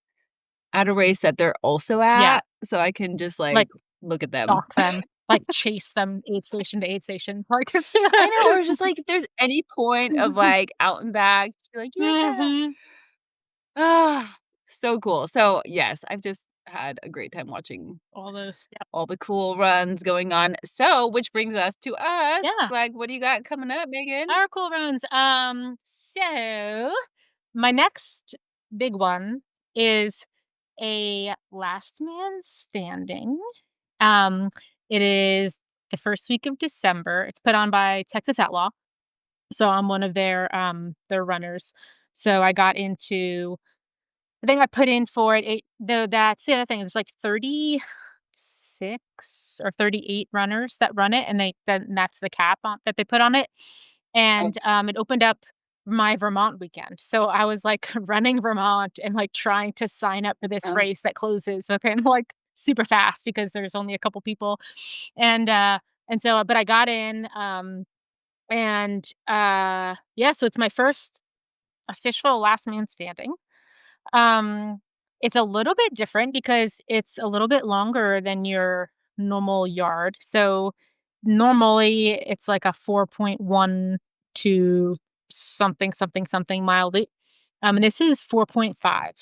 [SPEAKER 1] at a race that they're also
[SPEAKER 2] Yeah,
[SPEAKER 1] at, so I can just, like,
[SPEAKER 2] like,
[SPEAKER 1] look at them.
[SPEAKER 2] stalk them, like, chase them aid station to aid station, like, it's
[SPEAKER 1] I know, or just, like, if there's any point of, like, out and back, just be like, "Yeah."
[SPEAKER 2] Mhm.
[SPEAKER 1] Ah, so cool. So, yes, I've just had a great time watching
[SPEAKER 2] All those yeah.
[SPEAKER 1] all the cool runs going on. So, which brings us to us.
[SPEAKER 2] Yeah,
[SPEAKER 1] Like, what do you got coming up, Megan?
[SPEAKER 2] our cool runs. So my next big one is a last man standing. Um, it is the first week of December. It's put on by Texas Outlaw. So I'm one of their runners. So I think I put in for it. Though that's the other thing. There's like 36 or 38 runners that run it, and that's the cap that they put on it.
[SPEAKER 1] Oh,
[SPEAKER 2] And it opened up my Vermont weekend. So I was like running Vermont and like trying to sign up for this
[SPEAKER 1] oh,
[SPEAKER 2] race that closes so kind of like super fast because there's only a couple people. And but I got in yeah, so it's my first official last man standing. Um, it's a little bit different because it's a little bit longer than your normal yard. So normally it's like a 4.1 to something, something, something mile loop. And this is 4.5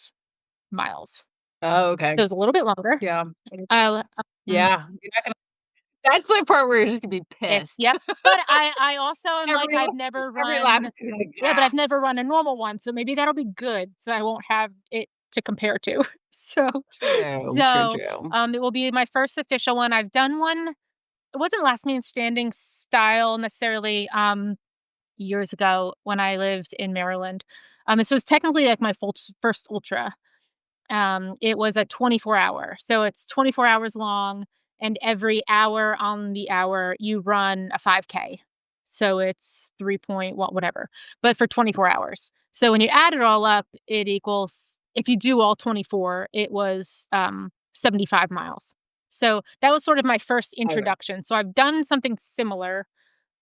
[SPEAKER 2] miles.
[SPEAKER 1] oh, okay.
[SPEAKER 2] So it's a little bit longer.
[SPEAKER 1] Yeah.
[SPEAKER 2] Uh, um,
[SPEAKER 1] Yeah. You're not gonna that's the part where you're just gonna be
[SPEAKER 2] it's
[SPEAKER 1] pissed.
[SPEAKER 2] yep. But I also am like
[SPEAKER 1] Every
[SPEAKER 2] I've never
[SPEAKER 1] every lap
[SPEAKER 2] run
[SPEAKER 1] is gonna be like,
[SPEAKER 2] yeah, but
[SPEAKER 1] "Ah."
[SPEAKER 2] I've never run a normal one, so maybe that'll be good, so I won't have it to compare to. So
[SPEAKER 1] True, true,
[SPEAKER 2] so,
[SPEAKER 1] true.
[SPEAKER 2] it will be my first official one. I've done one it wasn't last man standing style necessarily, years ago when I lived in Maryland. This was technically, like, my first ultra. It was a 24-hour, so it's 24 hours long, and every hour on the hour, you run a 5K. So it's 3 point whatever, but for 24 hours. So when you add it all up, it equals if you do all 24, it was, 75 miles. So that was sort of my first
[SPEAKER 1] Okay.
[SPEAKER 2] introduction. So I've done something similar,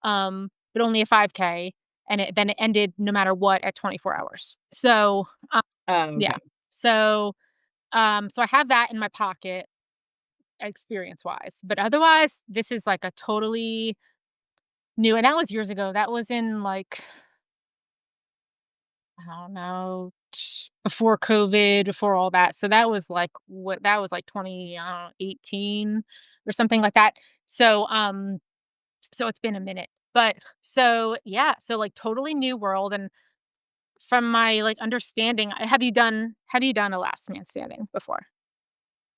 [SPEAKER 2] but only a 5K, and it ended no matter what at 24 hours. So,
[SPEAKER 1] Oh,
[SPEAKER 2] yeah.
[SPEAKER 1] okay.
[SPEAKER 2] So so I have that in my pocket experience-wise, but otherwise, this is like a totally new and that was years ago. That was in like, I don't know, before COVID, before all that. So that was like 2018 or something like that. So, so it's been a minute. But so yeah, so like totally new world and from my like understanding, have you done a last man standing before?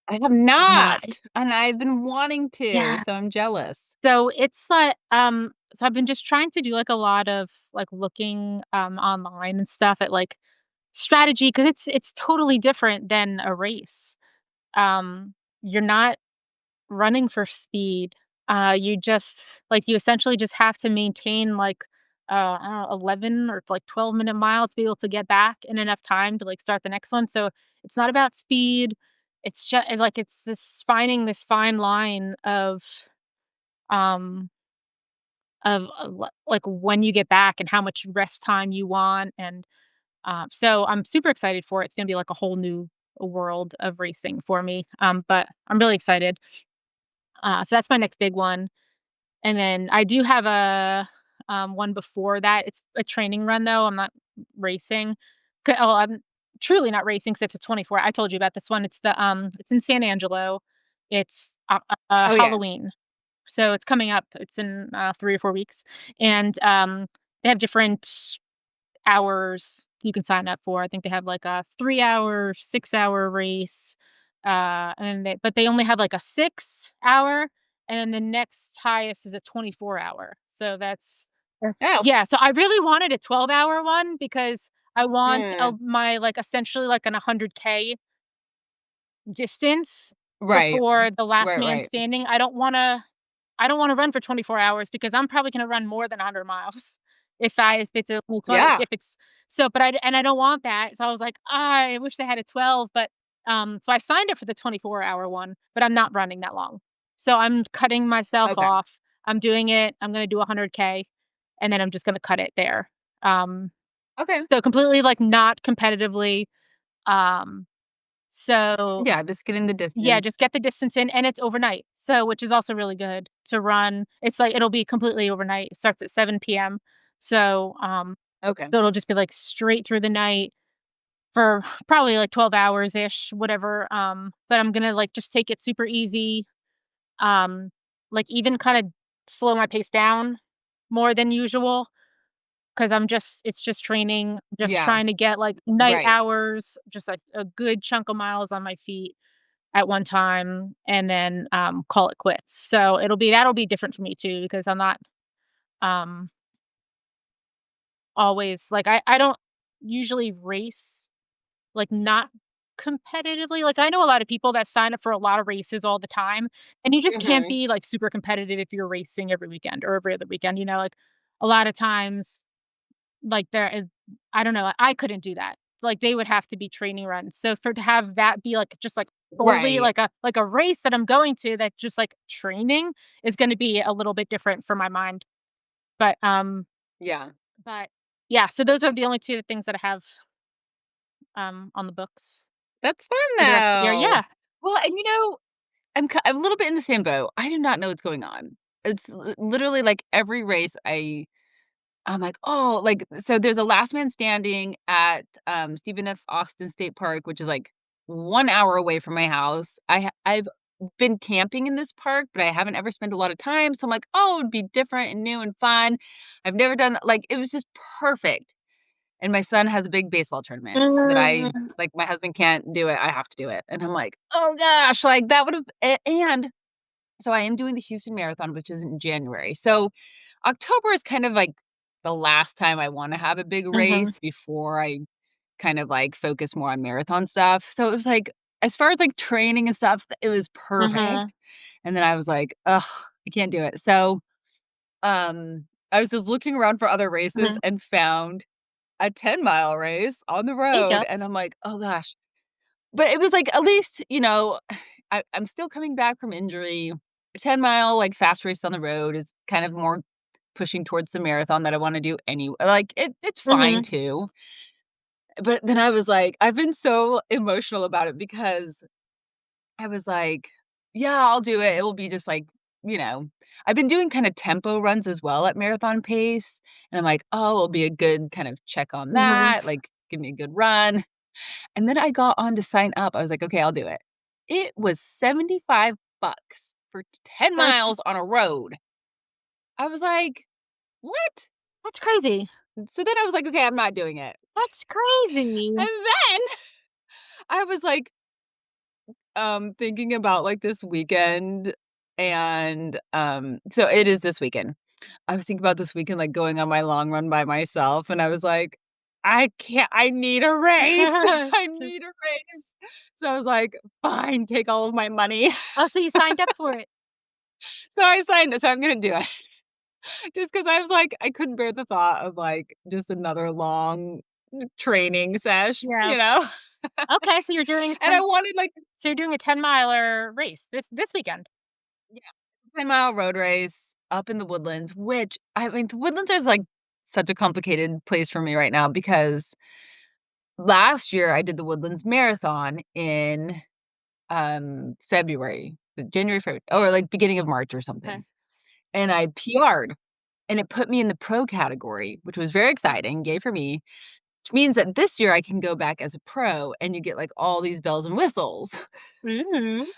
[SPEAKER 1] I have
[SPEAKER 2] You have not.
[SPEAKER 1] not, and I've been wanting to,
[SPEAKER 2] Yeah.
[SPEAKER 1] so I'm jealous.
[SPEAKER 2] So it's like, so I've been just trying to do like a lot of like looking online and stuff at like strategy because it's totally different than a race. You're not running for speed. You just like you essentially just have to maintain like I don't know 11 or like 12-minute miles to be able to get back in enough time to like start the next one. So it's not about speed. It's just like it's this finding this fine line um like, when you get back and how much rest time you want, and, so I'm super excited for it. It's gonna be, like, a whole new world of racing for me. But I'm really excited. So that's my next big one. And then I do have a one before that. It's a training run though. I'm not racing. I'm truly not racing because it's a 24. I told you about this one. It's in San Angelo. It's
[SPEAKER 1] Oh, yeah.
[SPEAKER 2] Halloween. So it's coming up. It's in 3 or 4 weeks, and they have different hours you can sign up for. I think they have like a 3 hour, 6 hour race, but they only have like a 6 hour, and then the next highest is a 24 hour. So that's
[SPEAKER 1] Oh.
[SPEAKER 2] yeah. So I really wanted a 12 hour one because I want
[SPEAKER 1] Mm.
[SPEAKER 2] my like essentially like an 100K distance
[SPEAKER 1] Right.
[SPEAKER 2] before the last
[SPEAKER 1] Right,
[SPEAKER 2] man
[SPEAKER 1] right.
[SPEAKER 2] standing. I don't wanna run for 24 hours because I'm probably gonna run more than 100 miles if it's only 20
[SPEAKER 1] Yeah.
[SPEAKER 2] if it's so, but I don't want that, so I was like, "Ah, I wish they had a 12," but, so I signed up for the 24-hour one, but I'm not running that long. So I'm cutting myself
[SPEAKER 1] Okay.
[SPEAKER 2] off. I'm doing it. I'm gonna do 100K, and then I'm just gonna cut it there. Um,
[SPEAKER 1] Okay.
[SPEAKER 2] so completely, like, not competitively, um, so
[SPEAKER 1] Yeah, just getting the
[SPEAKER 2] yeah,
[SPEAKER 1] distance.
[SPEAKER 2] just get the distance in, and it's overnight, so which is also really good to run. It's like it'll be completely overnight. It starts at 7 PM. So,
[SPEAKER 1] Okay.
[SPEAKER 2] so it'll just be, like, straight through the night for probably, like, 12 hours-ish, whatever, but I'm gonna, like, just take it super easy, um, like, even kinda slow my pace down more than usual because 'cause it's just training, just
[SPEAKER 1] Yeah.
[SPEAKER 2] trying to get, like, night
[SPEAKER 1] Right.
[SPEAKER 2] hours, just, like, a good chunk of miles on my feet at one time and then, call it quits. So that'll be different for me too because I'm not, um, always like, I don't usually race, like, not competitively. Like, I know a lot of people that sign up for a lot of races all the time, and you just can't
[SPEAKER 1] Mhm.
[SPEAKER 2] be, like, super competitive if you're racing every weekend or every other weekend, like, a lot of times like, there is I don't know, I couldn't do that. Like, they would have to be training runs. So for to have that be, like, just, like, solely
[SPEAKER 1] Right.
[SPEAKER 2] like a race that I'm going to that just, like, training is gonna be a little bit different for my mind. But,
[SPEAKER 1] Yeah.
[SPEAKER 2] but yeah, so those are the only 2 things that I have, on the books
[SPEAKER 1] That's fun,
[SPEAKER 2] for the rest of the year.
[SPEAKER 1] though.
[SPEAKER 2] Yeah.
[SPEAKER 1] Well, and, I'm a little bit in the same boat. I do not know what's going on. It's literally like every race I'm like, "Oh," like, so there's a last man standing at, Stephen F. Austin State Park, which is, like, 1 hour away from my house. I've been camping in this park, but I haven't ever spent a lot of time, so I'm like, "Oh, it'd be different and new and fun." I've never done that, like, it was just perfect, and my son has a big baseball tournament that
[SPEAKER 2] Mm.
[SPEAKER 1] my husband can't do it, I have to do it, and I'm like, "Oh gosh," like, that would've and so I am doing the Houston Marathon, which is in January. So October is kind of like the last time I wanna have a big
[SPEAKER 2] Mhm.
[SPEAKER 1] race before I kind of, like, focus more on marathon stuff. So it was like, as far as, like, training and stuff, it was
[SPEAKER 2] Mhm.
[SPEAKER 1] perfect. And then I was like, "Ugh, I can't do it." So, I was just looking around for other races
[SPEAKER 2] Mhm.
[SPEAKER 1] and found a 10-mile race on the
[SPEAKER 2] There you
[SPEAKER 1] road,
[SPEAKER 2] go.
[SPEAKER 1] and I'm like, "Oh gosh." But it was like, at least, I'm still coming back from injury. A 10-mile, like, fast race on the road is kind of more pushing towards the marathon that I wanna do like, it's fine
[SPEAKER 2] Mhm.
[SPEAKER 1] too. But then I was like, I've been so emotional about it because I was like, "Yeah, I'll do it." It will be just like, you know I've been doing kinda tempo runs as well at marathon pace, and I'm like, "Oh, it'll be a good kind of check on
[SPEAKER 2] Mhm.
[SPEAKER 1] that, like, give me a good run." And then I got on to sign up. I was like, "Okay, I'll do it." It was 75 bucks for 10
[SPEAKER 2] That's
[SPEAKER 1] miles on a road. I was like, "What?"
[SPEAKER 2] that's crazy.
[SPEAKER 1] So then I was like, "Okay, I'm not doing it."
[SPEAKER 2] That's crazy.
[SPEAKER 1] And then I was like, thinking about, like, this weekend, and, so it is this weekend. I was thinking about this weekend, like, going on my long run by myself, and I was like, "I can't I need a race. I
[SPEAKER 2] Just
[SPEAKER 1] need a race." So I was like, "Fine, take all of my money."
[SPEAKER 2] oh, so you signed up for it.
[SPEAKER 1] So I signed it, so I'm gonna do it. Just because I was like, I couldn't bear the thought of, like, just another long training sesh,
[SPEAKER 2] Yeah.
[SPEAKER 1] you know?
[SPEAKER 2] Okay, so you're doing a
[SPEAKER 1] And I
[SPEAKER 2] 10
[SPEAKER 1] wanted, like,
[SPEAKER 2] so you're doing a 10-miler race this weekend.
[SPEAKER 1] yeah, 10-mile road race up in the Woodlands, which, I mean, the Woodlands is, like, such a complicated place for me right now because last year, I did the Woodlands Marathon in, February, January, February, or, like, beginning of March or
[SPEAKER 2] Okay.
[SPEAKER 1] something, and I PR'd, and it put me in the pro category, which was very exciting, yay for me, which means that this year I can go back as a pro, and you get, like, all these bells and whistles.
[SPEAKER 2] Ooh.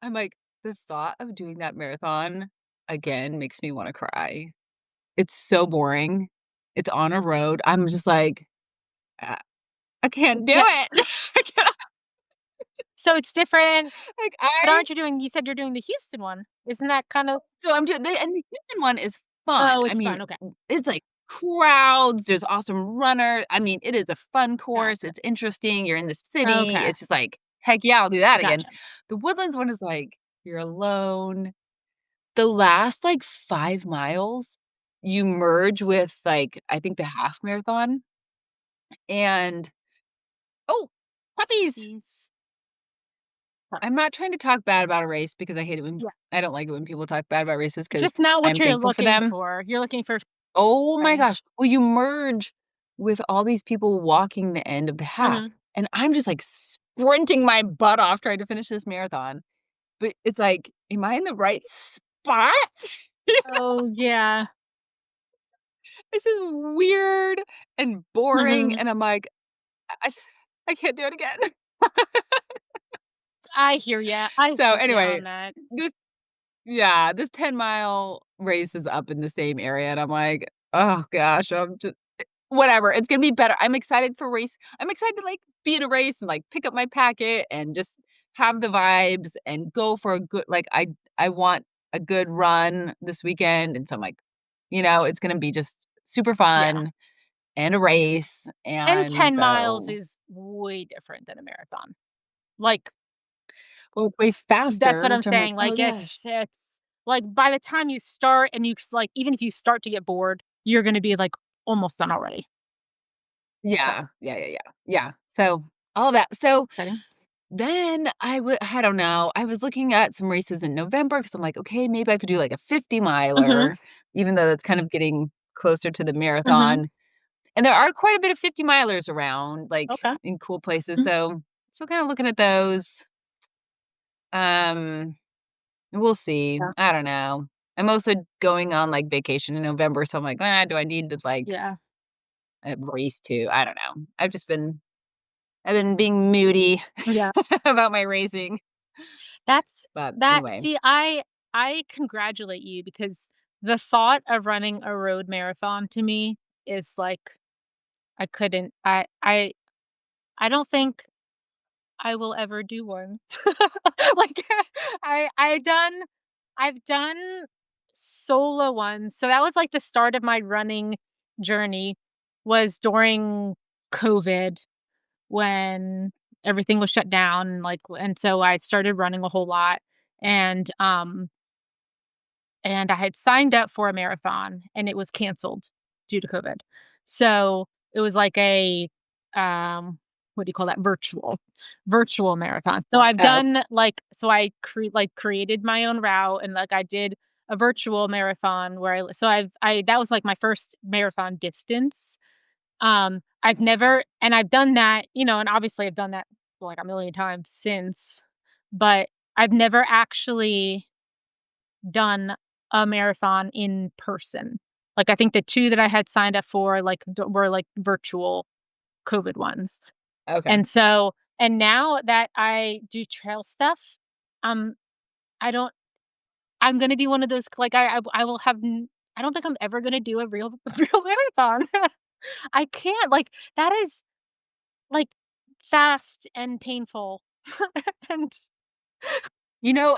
[SPEAKER 1] I'm like, the thought of doing that marathon again makes me wanna cry. It's so boring. It's on a road. I'm just like, "Uh, I can't do
[SPEAKER 2] Yes.
[SPEAKER 1] it." I cannot,
[SPEAKER 2] So it's different,
[SPEAKER 1] like,
[SPEAKER 2] but
[SPEAKER 1] I
[SPEAKER 2] aren't you said you're doing the Houston one. Isn't that kind of
[SPEAKER 1] so I'm doing the Houston one is fun.
[SPEAKER 2] Oh,
[SPEAKER 1] I
[SPEAKER 2] it's
[SPEAKER 1] mean,
[SPEAKER 2] fun, okay.
[SPEAKER 1] it's like crowds, there's awesome runner I mean, it is a fun course,
[SPEAKER 2] Gotcha.
[SPEAKER 1] it's interesting, you're in the city,
[SPEAKER 2] Okay.
[SPEAKER 1] it's just like, "Heck yeah, I'll do that again."
[SPEAKER 2] Gotcha.
[SPEAKER 1] The Woodlands one is like, you're alone. The last, like, 5 miles, you merge with, like, I think the half marathon, and oh, puppies!
[SPEAKER 2] Puppies. Huh.
[SPEAKER 1] I'm not trying to talk bad about a race because I hate it when
[SPEAKER 2] Yeah.
[SPEAKER 1] I don't like it when people talk bad about races because
[SPEAKER 2] Just not what
[SPEAKER 1] 'cause I'm
[SPEAKER 2] you're
[SPEAKER 1] thankful for
[SPEAKER 2] looking
[SPEAKER 1] them.
[SPEAKER 2] for. You're looking for
[SPEAKER 1] Oh my
[SPEAKER 2] Right.
[SPEAKER 1] gosh. Well, you merge with all these people walking the end of the half,
[SPEAKER 2] Mhm.
[SPEAKER 1] and I'm just, like, sprinting my butt off trying to finish this marathon, but it's like, am I in the right spot?
[SPEAKER 2] Oh, yeah.
[SPEAKER 1] This is weird and boring,
[SPEAKER 2] Mhm.
[SPEAKER 1] and I'm like, I just I can't do it again.
[SPEAKER 2] I
[SPEAKER 1] So,
[SPEAKER 2] hear ya
[SPEAKER 1] anyway,
[SPEAKER 2] on that.
[SPEAKER 1] this yeah, this 10-mile race is up in the same area, and I'm like, "Oh gosh, I'm just" whatever, it's gonna be better. I'm excited to, like, be in a race and, like, pick up my packet and just have the vibes and go for a good like, I want a good run this weekend, and so I'm like, it's gonna be just super
[SPEAKER 2] Yeah.
[SPEAKER 1] fun and a race,
[SPEAKER 2] And
[SPEAKER 1] and
[SPEAKER 2] 10 miles
[SPEAKER 1] so
[SPEAKER 2] is way different than a marathon. Like,
[SPEAKER 1] well, it's way
[SPEAKER 2] that's what
[SPEAKER 1] faster,
[SPEAKER 2] I'm
[SPEAKER 1] which I'm like,
[SPEAKER 2] saying,
[SPEAKER 1] "Oh,
[SPEAKER 2] like,
[SPEAKER 1] yes."
[SPEAKER 2] it's like, by the time you start and like, even if you start to get bored, you're gonna be, like, almost done already. So,
[SPEAKER 1] Yeah. Yeah, yeah, yeah. Yeah. So, all of that. So,
[SPEAKER 2] exciting.
[SPEAKER 1] then I don't know, I was looking at some races in November because 'cause I'm like, "Okay, maybe I could do, like, a 50
[SPEAKER 2] Mhm.
[SPEAKER 1] miler," even though that's kind of getting closer to the
[SPEAKER 2] Mhm.
[SPEAKER 1] marathon, and there are quite a bit of 50 milers around, like,
[SPEAKER 2] Okay.
[SPEAKER 1] in cool places,
[SPEAKER 2] Mm.
[SPEAKER 1] so still kinda looking at those. Um, we'll see.
[SPEAKER 2] Yeah.
[SPEAKER 1] I don't know. I'm also going on, like, vacation in November, so I'm like, "Ah, do I need to, like,
[SPEAKER 2] Yeah.
[SPEAKER 1] race too?" I don't know. I've been being moody
[SPEAKER 2] Yeah.
[SPEAKER 1] about my racing,
[SPEAKER 2] That's
[SPEAKER 1] but
[SPEAKER 2] that
[SPEAKER 1] anyway.
[SPEAKER 2] see, I congratulate you because the thought of running a road marathon to me is like I couldn't I don't think I will ever do one. Like, I done I've done solo ones, so that was, like, the start of my running journey was during COVID when everything was shut down, like, and so I started running a whole lot, and, um and I had signed up for a marathon, and it was canceled due to COVID. So, it was like a, um, what do you call that? Virtual marathon. So, I've
[SPEAKER 1] Oh,
[SPEAKER 2] done, like so I created my own route, and, like, I did a virtual marathon where I that was, like, my first marathon distance. I've never and I've done that, and obviously I've done that, like, a million times since, but I've never actually done a marathon in person. Like, I think the 2 that I had signed up for, like, were, like, virtual COVID ones.
[SPEAKER 1] okay.
[SPEAKER 2] And so and now that I do trail stuff, um, I don't I'm gonna be one of those like, I will have n I don't think I'm ever gonna do a real real marathon. I can't, like, that is, like, fast and painful. And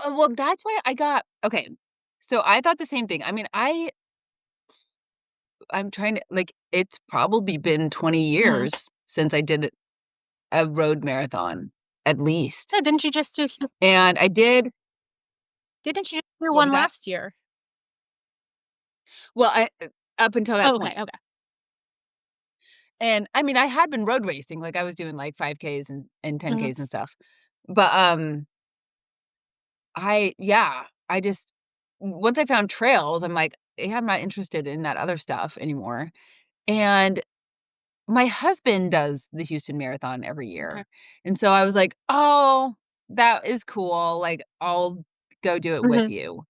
[SPEAKER 1] Well, that's why I got okay. So I thought the same thing. I mean, I'm trying to like it's probably been 20
[SPEAKER 2] Mhm.
[SPEAKER 1] years since I did a road marathon at least.
[SPEAKER 2] Yeah,
[SPEAKER 1] And I did
[SPEAKER 2] didn't you just do
[SPEAKER 1] what
[SPEAKER 2] one
[SPEAKER 1] was that?
[SPEAKER 2] last year?
[SPEAKER 1] Well, up until that
[SPEAKER 2] Oh, okay,
[SPEAKER 1] point.
[SPEAKER 2] okay.
[SPEAKER 1] And I mean, I had been road racing, like I was doing like 5Ks and
[SPEAKER 2] Mhm.
[SPEAKER 1] 10Ks and stuff. But I just once I found trails, I'm like, "Yeah, I'm not interested in that other stuff anymore." And my husband does the Houston Marathon every
[SPEAKER 2] Okay.
[SPEAKER 1] year, and so I was like, "Oh, that is cool, like, I'll go do it with
[SPEAKER 2] Mhm,
[SPEAKER 1] you."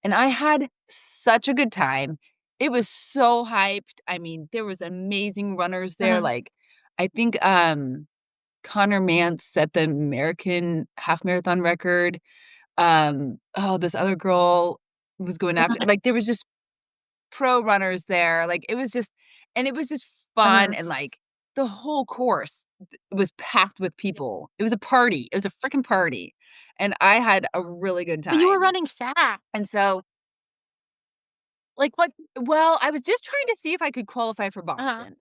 [SPEAKER 1] And I had such a good time. It was so hyped. I mean, there was amazing runners there,
[SPEAKER 2] mhm,
[SPEAKER 1] like, I think, Connor Mantz set the American half marathon record. Oh, this other girl was going after
[SPEAKER 2] mhm,
[SPEAKER 1] like, there was just pro runners there, like, it was just fun
[SPEAKER 2] mhm.
[SPEAKER 1] and, like, the whole course was packed with people. It was a party. It was a freaking party, and I had a really good
[SPEAKER 2] But you were
[SPEAKER 1] time.
[SPEAKER 2] running fast.
[SPEAKER 1] And so
[SPEAKER 2] Like, what?
[SPEAKER 1] well, I was just trying to see if I could qualify for
[SPEAKER 2] Uh-huh.
[SPEAKER 1] Boston.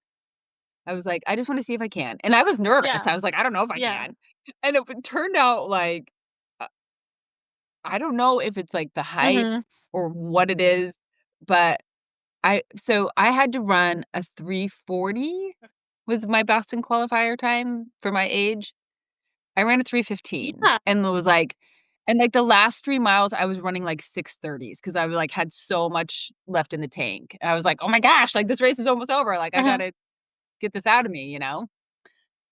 [SPEAKER 1] I was like, "I just wanna see if I can," and I was nervous.
[SPEAKER 2] Yeah,
[SPEAKER 1] I was like, "I don't know if I
[SPEAKER 2] yeah.
[SPEAKER 1] can," and it turned out, like, uh, I don't know if it's, like, the hype
[SPEAKER 2] Mhm.
[SPEAKER 1] or what it is, but I had to run a 3:40 was my Boston qualifier time for my age. I ran a 3:15
[SPEAKER 2] Yeah,
[SPEAKER 1] and like, the last 3 miles, I was running, like, 6:30s because I, like, had so much left in the tank. And I was like, "Oh my gosh, like, this race is almost over, like, I
[SPEAKER 2] uh-huh,
[SPEAKER 1] gotta get this out of me," you know?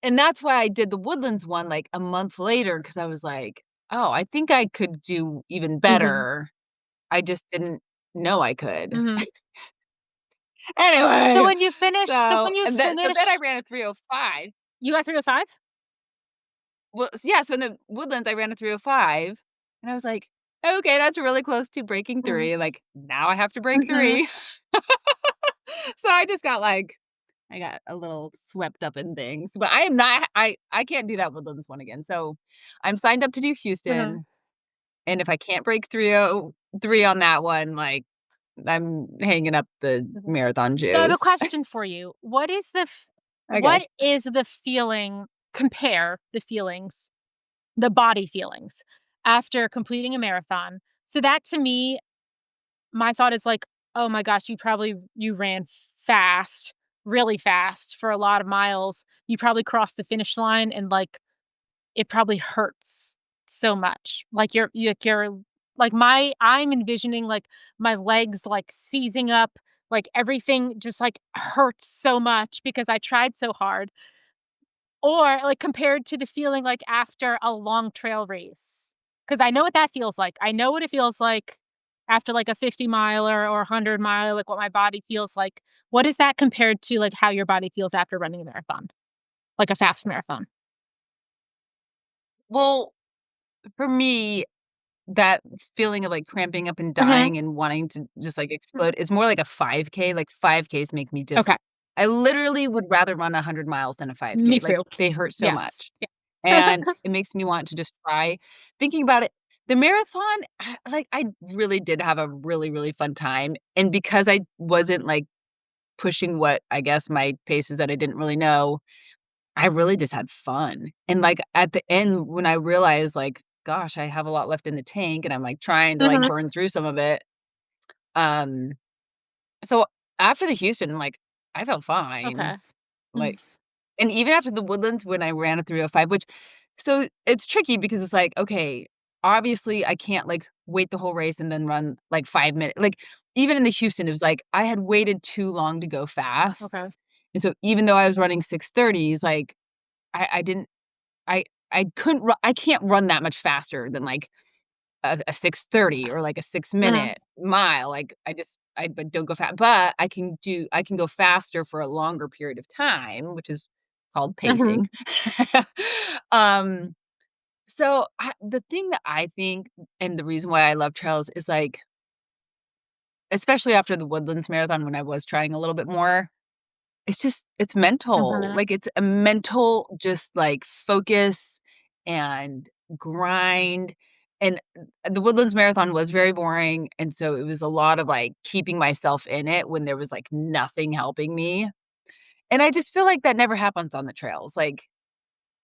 [SPEAKER 1] And that's why I did the Woodlands one, like, a month later because I was like, "Oh, I think I could do even
[SPEAKER 2] mhm,
[SPEAKER 1] better. I just didn't know I could."
[SPEAKER 2] mhm.
[SPEAKER 1] Anyway,
[SPEAKER 2] So when you
[SPEAKER 1] so then I
[SPEAKER 2] finish
[SPEAKER 1] ran a 3:05.
[SPEAKER 2] you got 3:05?
[SPEAKER 1] Well, yeah, so in the Woodlands, I ran a 3:05, and I was like, "Okay, that's really close to breaking
[SPEAKER 2] Mhm,
[SPEAKER 1] 3, like, now I have to break
[SPEAKER 2] mhm,
[SPEAKER 1] 3." So I just got, like I got a little swept up in things, but I am not I can't do that Woodlands one again, so I'm signed up to do
[SPEAKER 2] mhm,
[SPEAKER 1] Houston, and if I can't break 3:03 on that one, like, I'm hanging up the
[SPEAKER 2] mhm.
[SPEAKER 1] marathon
[SPEAKER 2] So I have a
[SPEAKER 1] shoes.
[SPEAKER 2] question for you.
[SPEAKER 1] Okay.
[SPEAKER 2] What is the feeling compare the feelings, the body feelings after completing a marathon? So that to me, my thought is like, "Oh my gosh, you ran fast, really fast for a lot of miles. You probably crossed the finish line and, like, it probably hurts so much." Like, you're like, I'm envisioning, like, my legs, like, seizing up, like, everything just, like, hurts so much because I tried so hard. Or, like, compared to the feeling, like, after a long trail race, because I know what that feels like. I know what it feels like after, like, a 50 miler or a 100 mile, like, what my body feels like. What is that compared to, like, how your body feels after running a marathon? Like a fast marathon?
[SPEAKER 1] Well, for me that feeling of, like, cramping up and
[SPEAKER 2] Mhm.
[SPEAKER 1] dying and wanting to just, like, explode is more like a 5K, like, 5Ks make me just
[SPEAKER 2] Okay.
[SPEAKER 1] I literally would rather run 100 miles than a
[SPEAKER 2] Me
[SPEAKER 1] 5K, like,
[SPEAKER 2] too.
[SPEAKER 1] they hurt so
[SPEAKER 2] Yes.
[SPEAKER 1] much,
[SPEAKER 2] Yeah.
[SPEAKER 1] and it makes me want to just cry thinking about it. The marathon, I really did have a really, really fun time, and because I wasn't, like, pushing what I guess my paces that I didn't really know, I really just had fun, and, like, at the end, when I realized, like, gosh, I have a lot left in the tank, and I'm, like, trying to, like,
[SPEAKER 2] Mhm.
[SPEAKER 1] burn through some of it, um, so after the Houston, like, I felt fine,
[SPEAKER 2] Okay. Mhm.
[SPEAKER 1] like and even after the Woodlands when I ran a 3:05, which so it's tricky because it's like, okay, obviously, I can't, like, wait the whole race and then run, like, 5 minutes like, even in the Houston, it was like I had waited too long to go fast,
[SPEAKER 2] Okay.
[SPEAKER 1] and so even though I was running 6:30s, like, I didn't I couldn't ru I can't run that much faster than, like, a 6:30 or, like, a
[SPEAKER 2] Mhm.
[SPEAKER 1] 6-minute mile, like, I but don't go fast, but I can go faster for a longer period of time, which is called
[SPEAKER 2] Mhm.
[SPEAKER 1] pacing. Um, so the thing that I think and the reason why I love trails is, like, especially after the Woodlands Marathon when I was trying a little bit more, it's mental,
[SPEAKER 2] Mhm.
[SPEAKER 1] like, it's a mental just, like, focus and grind, and the Woodlands Marathon was very boring, and so it was a lot of, like, keeping myself in it when there was, like, nothing helping me, and I just feel like that never happens on the trails, like,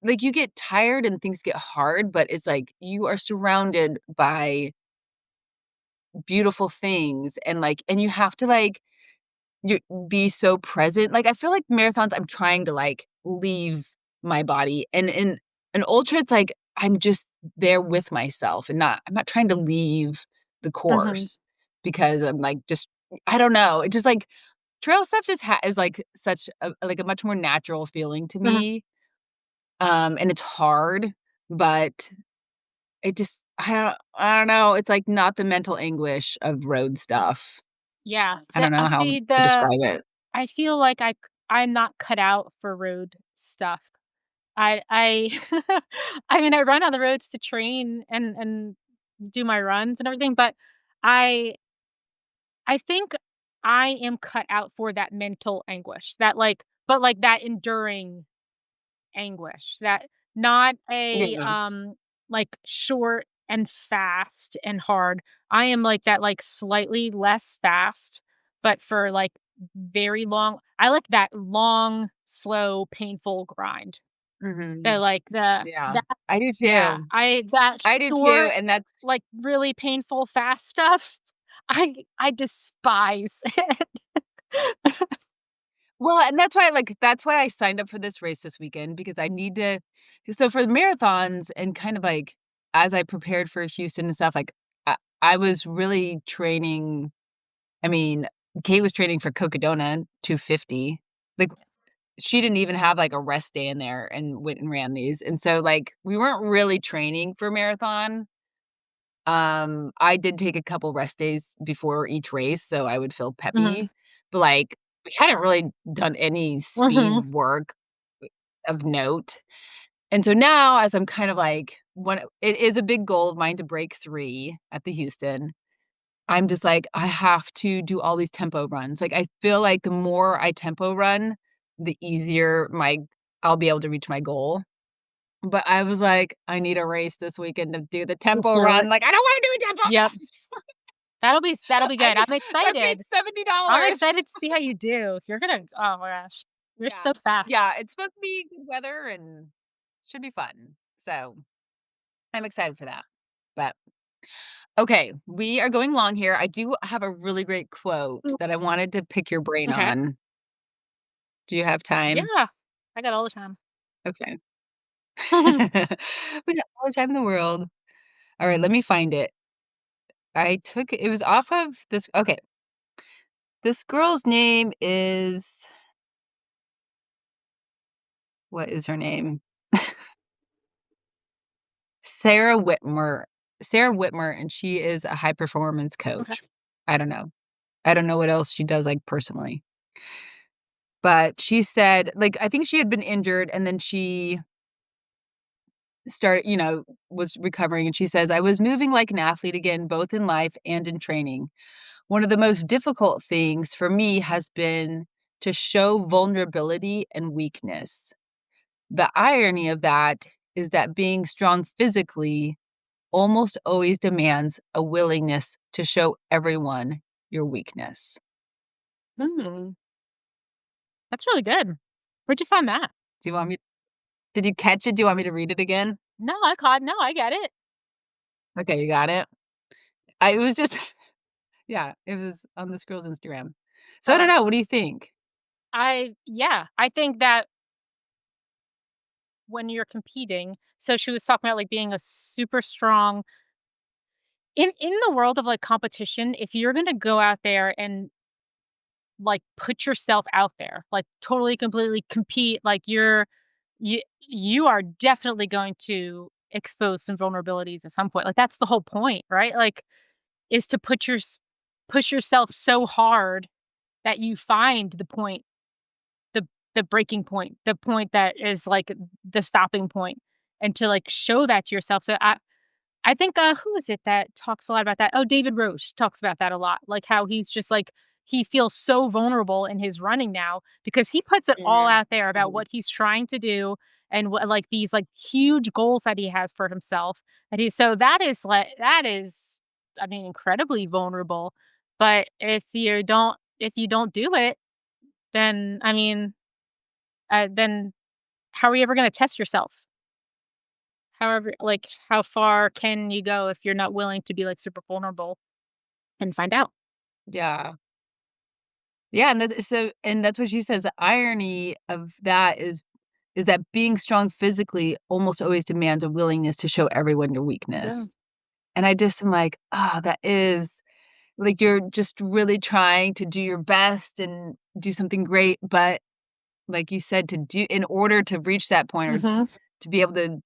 [SPEAKER 1] you get tired and things get hard, but it's like you are surrounded by beautiful things and you have to, like, you be so present. Like, I feel like marathons, I'm trying to, like, leave my body, and in an ultra, it's like I'm just there with myself and I'm not trying to leave the
[SPEAKER 2] Mhm.
[SPEAKER 1] course because I'm, like, just I don't know. It just, like trail stuff just is, like, such a like, a much more natural feeling to
[SPEAKER 2] Mhm.
[SPEAKER 1] me, and it's hard, but it just I don't know, it's, like, not the mental anguish of road stuff.
[SPEAKER 2] Yeah,
[SPEAKER 1] I don't know how
[SPEAKER 2] see,
[SPEAKER 1] to describe it.
[SPEAKER 2] I feel like I'm not cut out for road stuff. I I mean, I run on the roads to train and do my runs and everything, but I I think I am cut out for that mental anguish, that, like but, like, that enduring anguish, that not a,
[SPEAKER 1] Yeah.
[SPEAKER 2] like, short and fast and hard. I am like that, like, slightly less fast, but for, like, very long I like that long, slow, painful grind. The,
[SPEAKER 1] Mhm.
[SPEAKER 2] like,
[SPEAKER 1] Yeah.
[SPEAKER 2] that
[SPEAKER 1] I do
[SPEAKER 2] yeah,
[SPEAKER 1] too.
[SPEAKER 2] I that
[SPEAKER 1] I do too,
[SPEAKER 2] short,
[SPEAKER 1] and that's
[SPEAKER 2] like, really painful fast stuff, I despise it.
[SPEAKER 1] well, and that's why I signed up for this race this weekend because I need to so for the marathons and kind of, like, as I prepared for Houston and stuff, like, I was really training I mean, Kate was training for Cocodona 250. Like, she didn't even have, like, a rest day in there and went and ran these, and so, like, we weren't really training for marathon. I did take a couple rest days before each race, so I would feel
[SPEAKER 2] Mhm.
[SPEAKER 1] peppy, but, like, we hadn't really done any speed
[SPEAKER 2] Mhm.
[SPEAKER 1] work of note, and so now as I'm kind of like one it is a big goal of mine to break 3 at the Houston. I'm just like, I have to do all these tempo runs, like, I feel like the more I tempo run, the easier my I'll be able to reach my goal, but I was like, "I need a race this weekend to do the tempo
[SPEAKER 2] Do
[SPEAKER 1] run,"
[SPEAKER 2] it.
[SPEAKER 1] like, I don't wanna do a tempo
[SPEAKER 2] Yep. That'll be
[SPEAKER 1] I
[SPEAKER 2] good.
[SPEAKER 1] need so I paid
[SPEAKER 2] I'm
[SPEAKER 1] $70.
[SPEAKER 2] excited to see how you do. You're gonna oh my gosh. You're
[SPEAKER 1] Yeah.
[SPEAKER 2] so fast.
[SPEAKER 1] Yeah, it's supposed to be good weather and should be fun. So, I'm excited for that. But, okay, we are going long here. I do have a really great quote
[SPEAKER 2] Mm.
[SPEAKER 1] that I wanted to pick your brain
[SPEAKER 2] Okay.
[SPEAKER 1] on. Do you have time?
[SPEAKER 2] Yeah. I got all the time.
[SPEAKER 1] Okay. We got all the time in the world. Alright, let me find it. I took it was off of this okay. This girl's name is what is her name? Sarah Whitmer Sarah Whitmer, and she is a high performance
[SPEAKER 2] Okay.
[SPEAKER 1] coach. I don't know. I don't know what else she does, like, personally. But she said like, I think she had been injured, and then she was recovering, and she says, "I was moving like an athlete again, both in life and in training. One of the most difficult things for me has been to show vulnerability and weakness. The irony of that is that being strong physically almost always demands a willingness to show everyone your weakness."
[SPEAKER 2] Mm, that's really good. Where'd you find that?
[SPEAKER 1] Do you want me Did you catch it? Do you want me to read it again?
[SPEAKER 2] No, I get it.
[SPEAKER 1] Okay, you got it? I it was just yeah, it was on this girl's Instagram. So I don't
[SPEAKER 2] Okay.
[SPEAKER 1] know, what do you think?
[SPEAKER 2] I think that when you're competing so she was talking about, like, being a super strong in the world of, like, competition, if you're gonna go out there and, like, put yourself out there, like, totally, completely compete, like, you are definitely going to expose some vulnerabilities at some point, like, that's the whole point, right? Like, is to push yourself so hard that you find the the breaking point, the point that is, like, the stopping point, and to, like, show that to yourself, so I think, who is it that talks a lot about that? Oh, David Roche talks about that a lot, like, how he's just, like he feels so vulnerable in his running now because he puts it all
[SPEAKER 1] Mhm,
[SPEAKER 2] out there about
[SPEAKER 1] mhm.
[SPEAKER 2] what he's trying to do and what like, these, like, huge goals that he has for himself, that he so that is, I mean, incredibly vulnerable, but if you don't do it, then, I mean, then how are you ever gonna test yourself? However like, how far can you go if you're not willing to be, like, super vulnerable and find out?
[SPEAKER 1] Yeah. Yeah, and that's what she says, the irony of that is that being strong physically almost always demands a willingness to show everyone your
[SPEAKER 2] Yeah.
[SPEAKER 1] weakness. And I just am like, "Ah, that is" like, you're just really trying to do your best and do something great, but like you said, to do in order to reach that point or
[SPEAKER 2] Mhm.
[SPEAKER 1] to be able to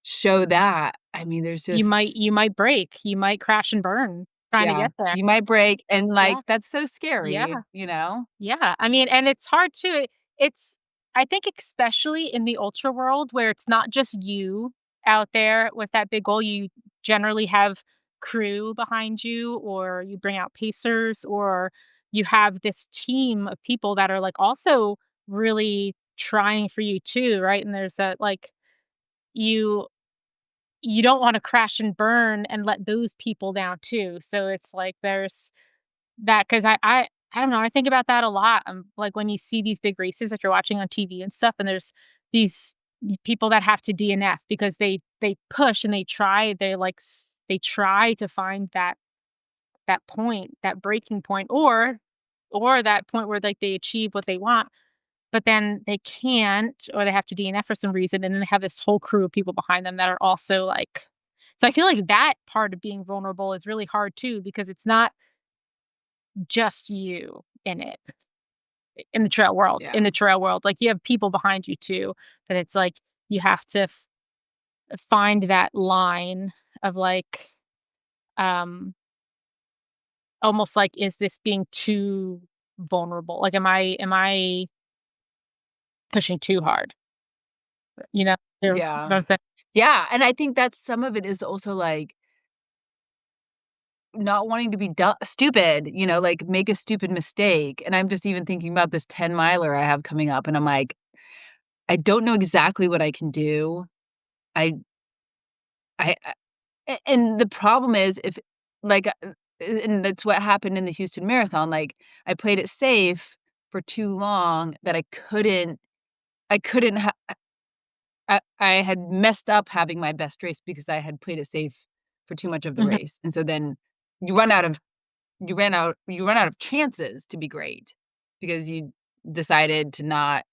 [SPEAKER 1] show that, I mean, there's
[SPEAKER 2] You might
[SPEAKER 1] just
[SPEAKER 2] you might break, you might crash and burn trying to
[SPEAKER 1] yeah,
[SPEAKER 2] get there.
[SPEAKER 1] you might break, and, like,
[SPEAKER 2] Yeah,
[SPEAKER 1] that's so scary,
[SPEAKER 2] yeah.
[SPEAKER 1] you know?
[SPEAKER 2] Yeah, I mean, and it's hard too. It's I think especially in the ultra world where it's not just you out there with that big goal, you generally have crew behind you, or you bring out pacers, or you have this team of people that are like also really trying for you too, right? And there's that like you you don't want to crash and burn and let those people down too. So it's like there's that 'cause I don't know, I think about that a lot, like, when you see these big races that you're watching on TV and stuff, and there's these people that have to DNF because they push and they, like, they try to find that point, that breaking point, or that point where, like, they achieve what they want, but then they can't, or they have to DNF for some reason, and then they have this whole crew of people behind them that are also, like so I feel like that part of being vulnerable is really hard too because it's not just you in it, in
[SPEAKER 1] Yeah,
[SPEAKER 2] the trail world, like, you have people behind you too, but it's like you have to find that line of, like, um, almost like, is this being too vulnerable? Like, am I pushing too hard? You know
[SPEAKER 1] yeah.
[SPEAKER 2] what I'm saying?
[SPEAKER 1] Yeah, and I think that some of it is also, like, not wanting to be stupid, like, make a stupid mistake, and I'm just even thinking about this 10-miler I have coming up, and I'm like, I don't know exactly what I can do. I I and the problem is if like, and that's what happened in the Houston Marathon, like, I played it safe for too long that I couldn't I had messed up having my best race because I had played it safe for too much of the
[SPEAKER 2] Mhm.
[SPEAKER 1] race, and so then you you run out of chances to be great because you decided to not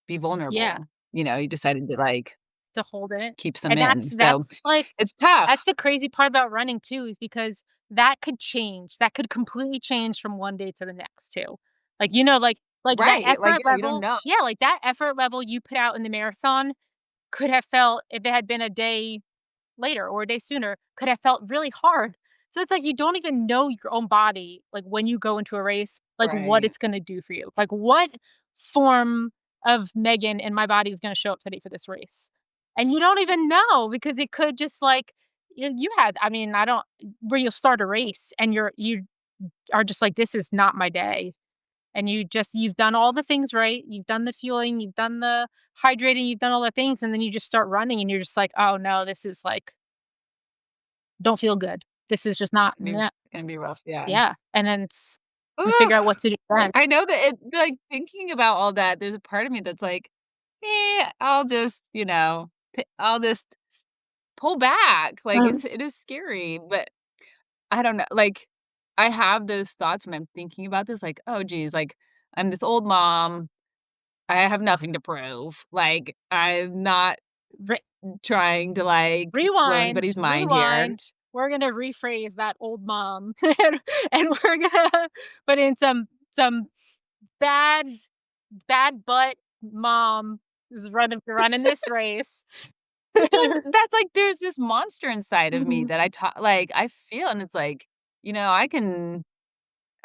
[SPEAKER 1] be
[SPEAKER 2] Yeah.
[SPEAKER 1] vulnerable, you decided to, like,
[SPEAKER 2] To hold it.
[SPEAKER 1] keep some
[SPEAKER 2] And
[SPEAKER 1] in, so
[SPEAKER 2] that's, like
[SPEAKER 1] it's tough.
[SPEAKER 2] that's the crazy part about running too is because that could change. That could completely change from one day to the next too. Like, like that
[SPEAKER 1] Right, like,
[SPEAKER 2] effort
[SPEAKER 1] yeah, you don't
[SPEAKER 2] level
[SPEAKER 1] know.
[SPEAKER 2] yeah, like that effort level you put out in the marathon could have felt if it had been a day later or a day sooner, could have felt really hard. So it's like you don't even know your own body, like, when you go into a race, like, what
[SPEAKER 1] Right.
[SPEAKER 2] it's gonna do for you. Like, what form of Megan in my body is gonna show up today for this race? And you don't even know because it could just, like you had I mean, I don't where you'll start a race and you are just like, "This is not my day." And you've done all the things right, you've done the fueling, you've done the hydrating, you've done all the things, and then you just start running and you're just like, "Oh, no, this is, like, don't feel good. This is just not meh."
[SPEAKER 1] It's gonna be rough, yeah.
[SPEAKER 2] Yeah, and then you
[SPEAKER 1] Ugh,
[SPEAKER 2] figure out what to do then.
[SPEAKER 1] I know that like, thinking about all that, there's a part of me that's like, I'll just, I'll just pull back." Like,
[SPEAKER 2] Mm.
[SPEAKER 1] it is scary, but I don't know, like, I have those thoughts when I'm thinking about this, like, "Oh, geez, like, I'm this old mom, I have nothing to prove, like, I'm not
[SPEAKER 2] Re
[SPEAKER 1] trying to, like, blow
[SPEAKER 2] rewind,
[SPEAKER 1] anybody's mind here."
[SPEAKER 2] rewind. We're gonna rephrase that old mom, and we're gonna put in some bad bad butt mom is running this race.
[SPEAKER 1] Well, that's like there's this monster inside of me
[SPEAKER 2] Mhm.
[SPEAKER 1] that I feel, and it's like,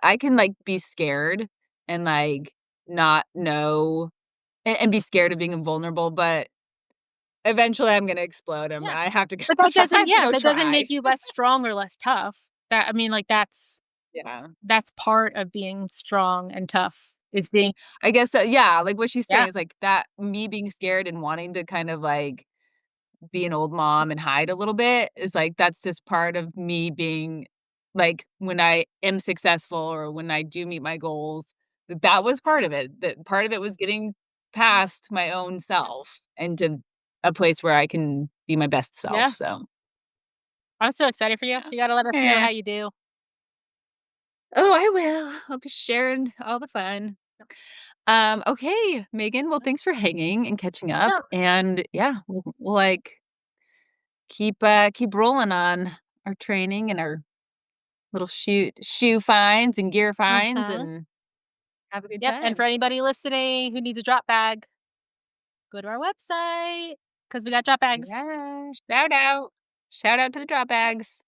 [SPEAKER 1] I can, like, be scared and, like, not know and be scared of being vulnerable, but eventually I'm gonna explode,
[SPEAKER 2] Yeah.
[SPEAKER 1] I have to go
[SPEAKER 2] But
[SPEAKER 1] I have to go
[SPEAKER 2] that doesn't
[SPEAKER 1] try.
[SPEAKER 2] make you less strong or less tough. That I mean, like,
[SPEAKER 1] Yeah.
[SPEAKER 2] that's part of being strong and tough, is being
[SPEAKER 1] I guess, yeah, like, what she's saying
[SPEAKER 2] yeah,
[SPEAKER 1] is, like, that me being scared and wanting to kind of, like, be an old mom and hide a little bit is, like, that's just part of me being like, when I am successful or when I do meet my goals, that was part of it. That part of it was getting past my own self into a place where I can be my best self,
[SPEAKER 2] yeah.
[SPEAKER 1] so,
[SPEAKER 2] I'm so excited for you.
[SPEAKER 1] yeah.
[SPEAKER 2] You gotta let us know
[SPEAKER 1] Eh.
[SPEAKER 2] how you do.
[SPEAKER 1] Oh, I will. I'll be sharing all the fun. Okay, Megan, well, thanks for hanging and catching up,
[SPEAKER 2] Yeah.
[SPEAKER 1] and, yeah, we'll, like, keep rolling on our training and our little shoe finds and gear finds
[SPEAKER 2] Mhm.
[SPEAKER 1] and have a good
[SPEAKER 2] Yep, and for
[SPEAKER 1] time.
[SPEAKER 2] anybody listening who needs a drop bag, go to our website because we got drop bags.
[SPEAKER 1] Yeah, shout out. Shout out to the drop bags.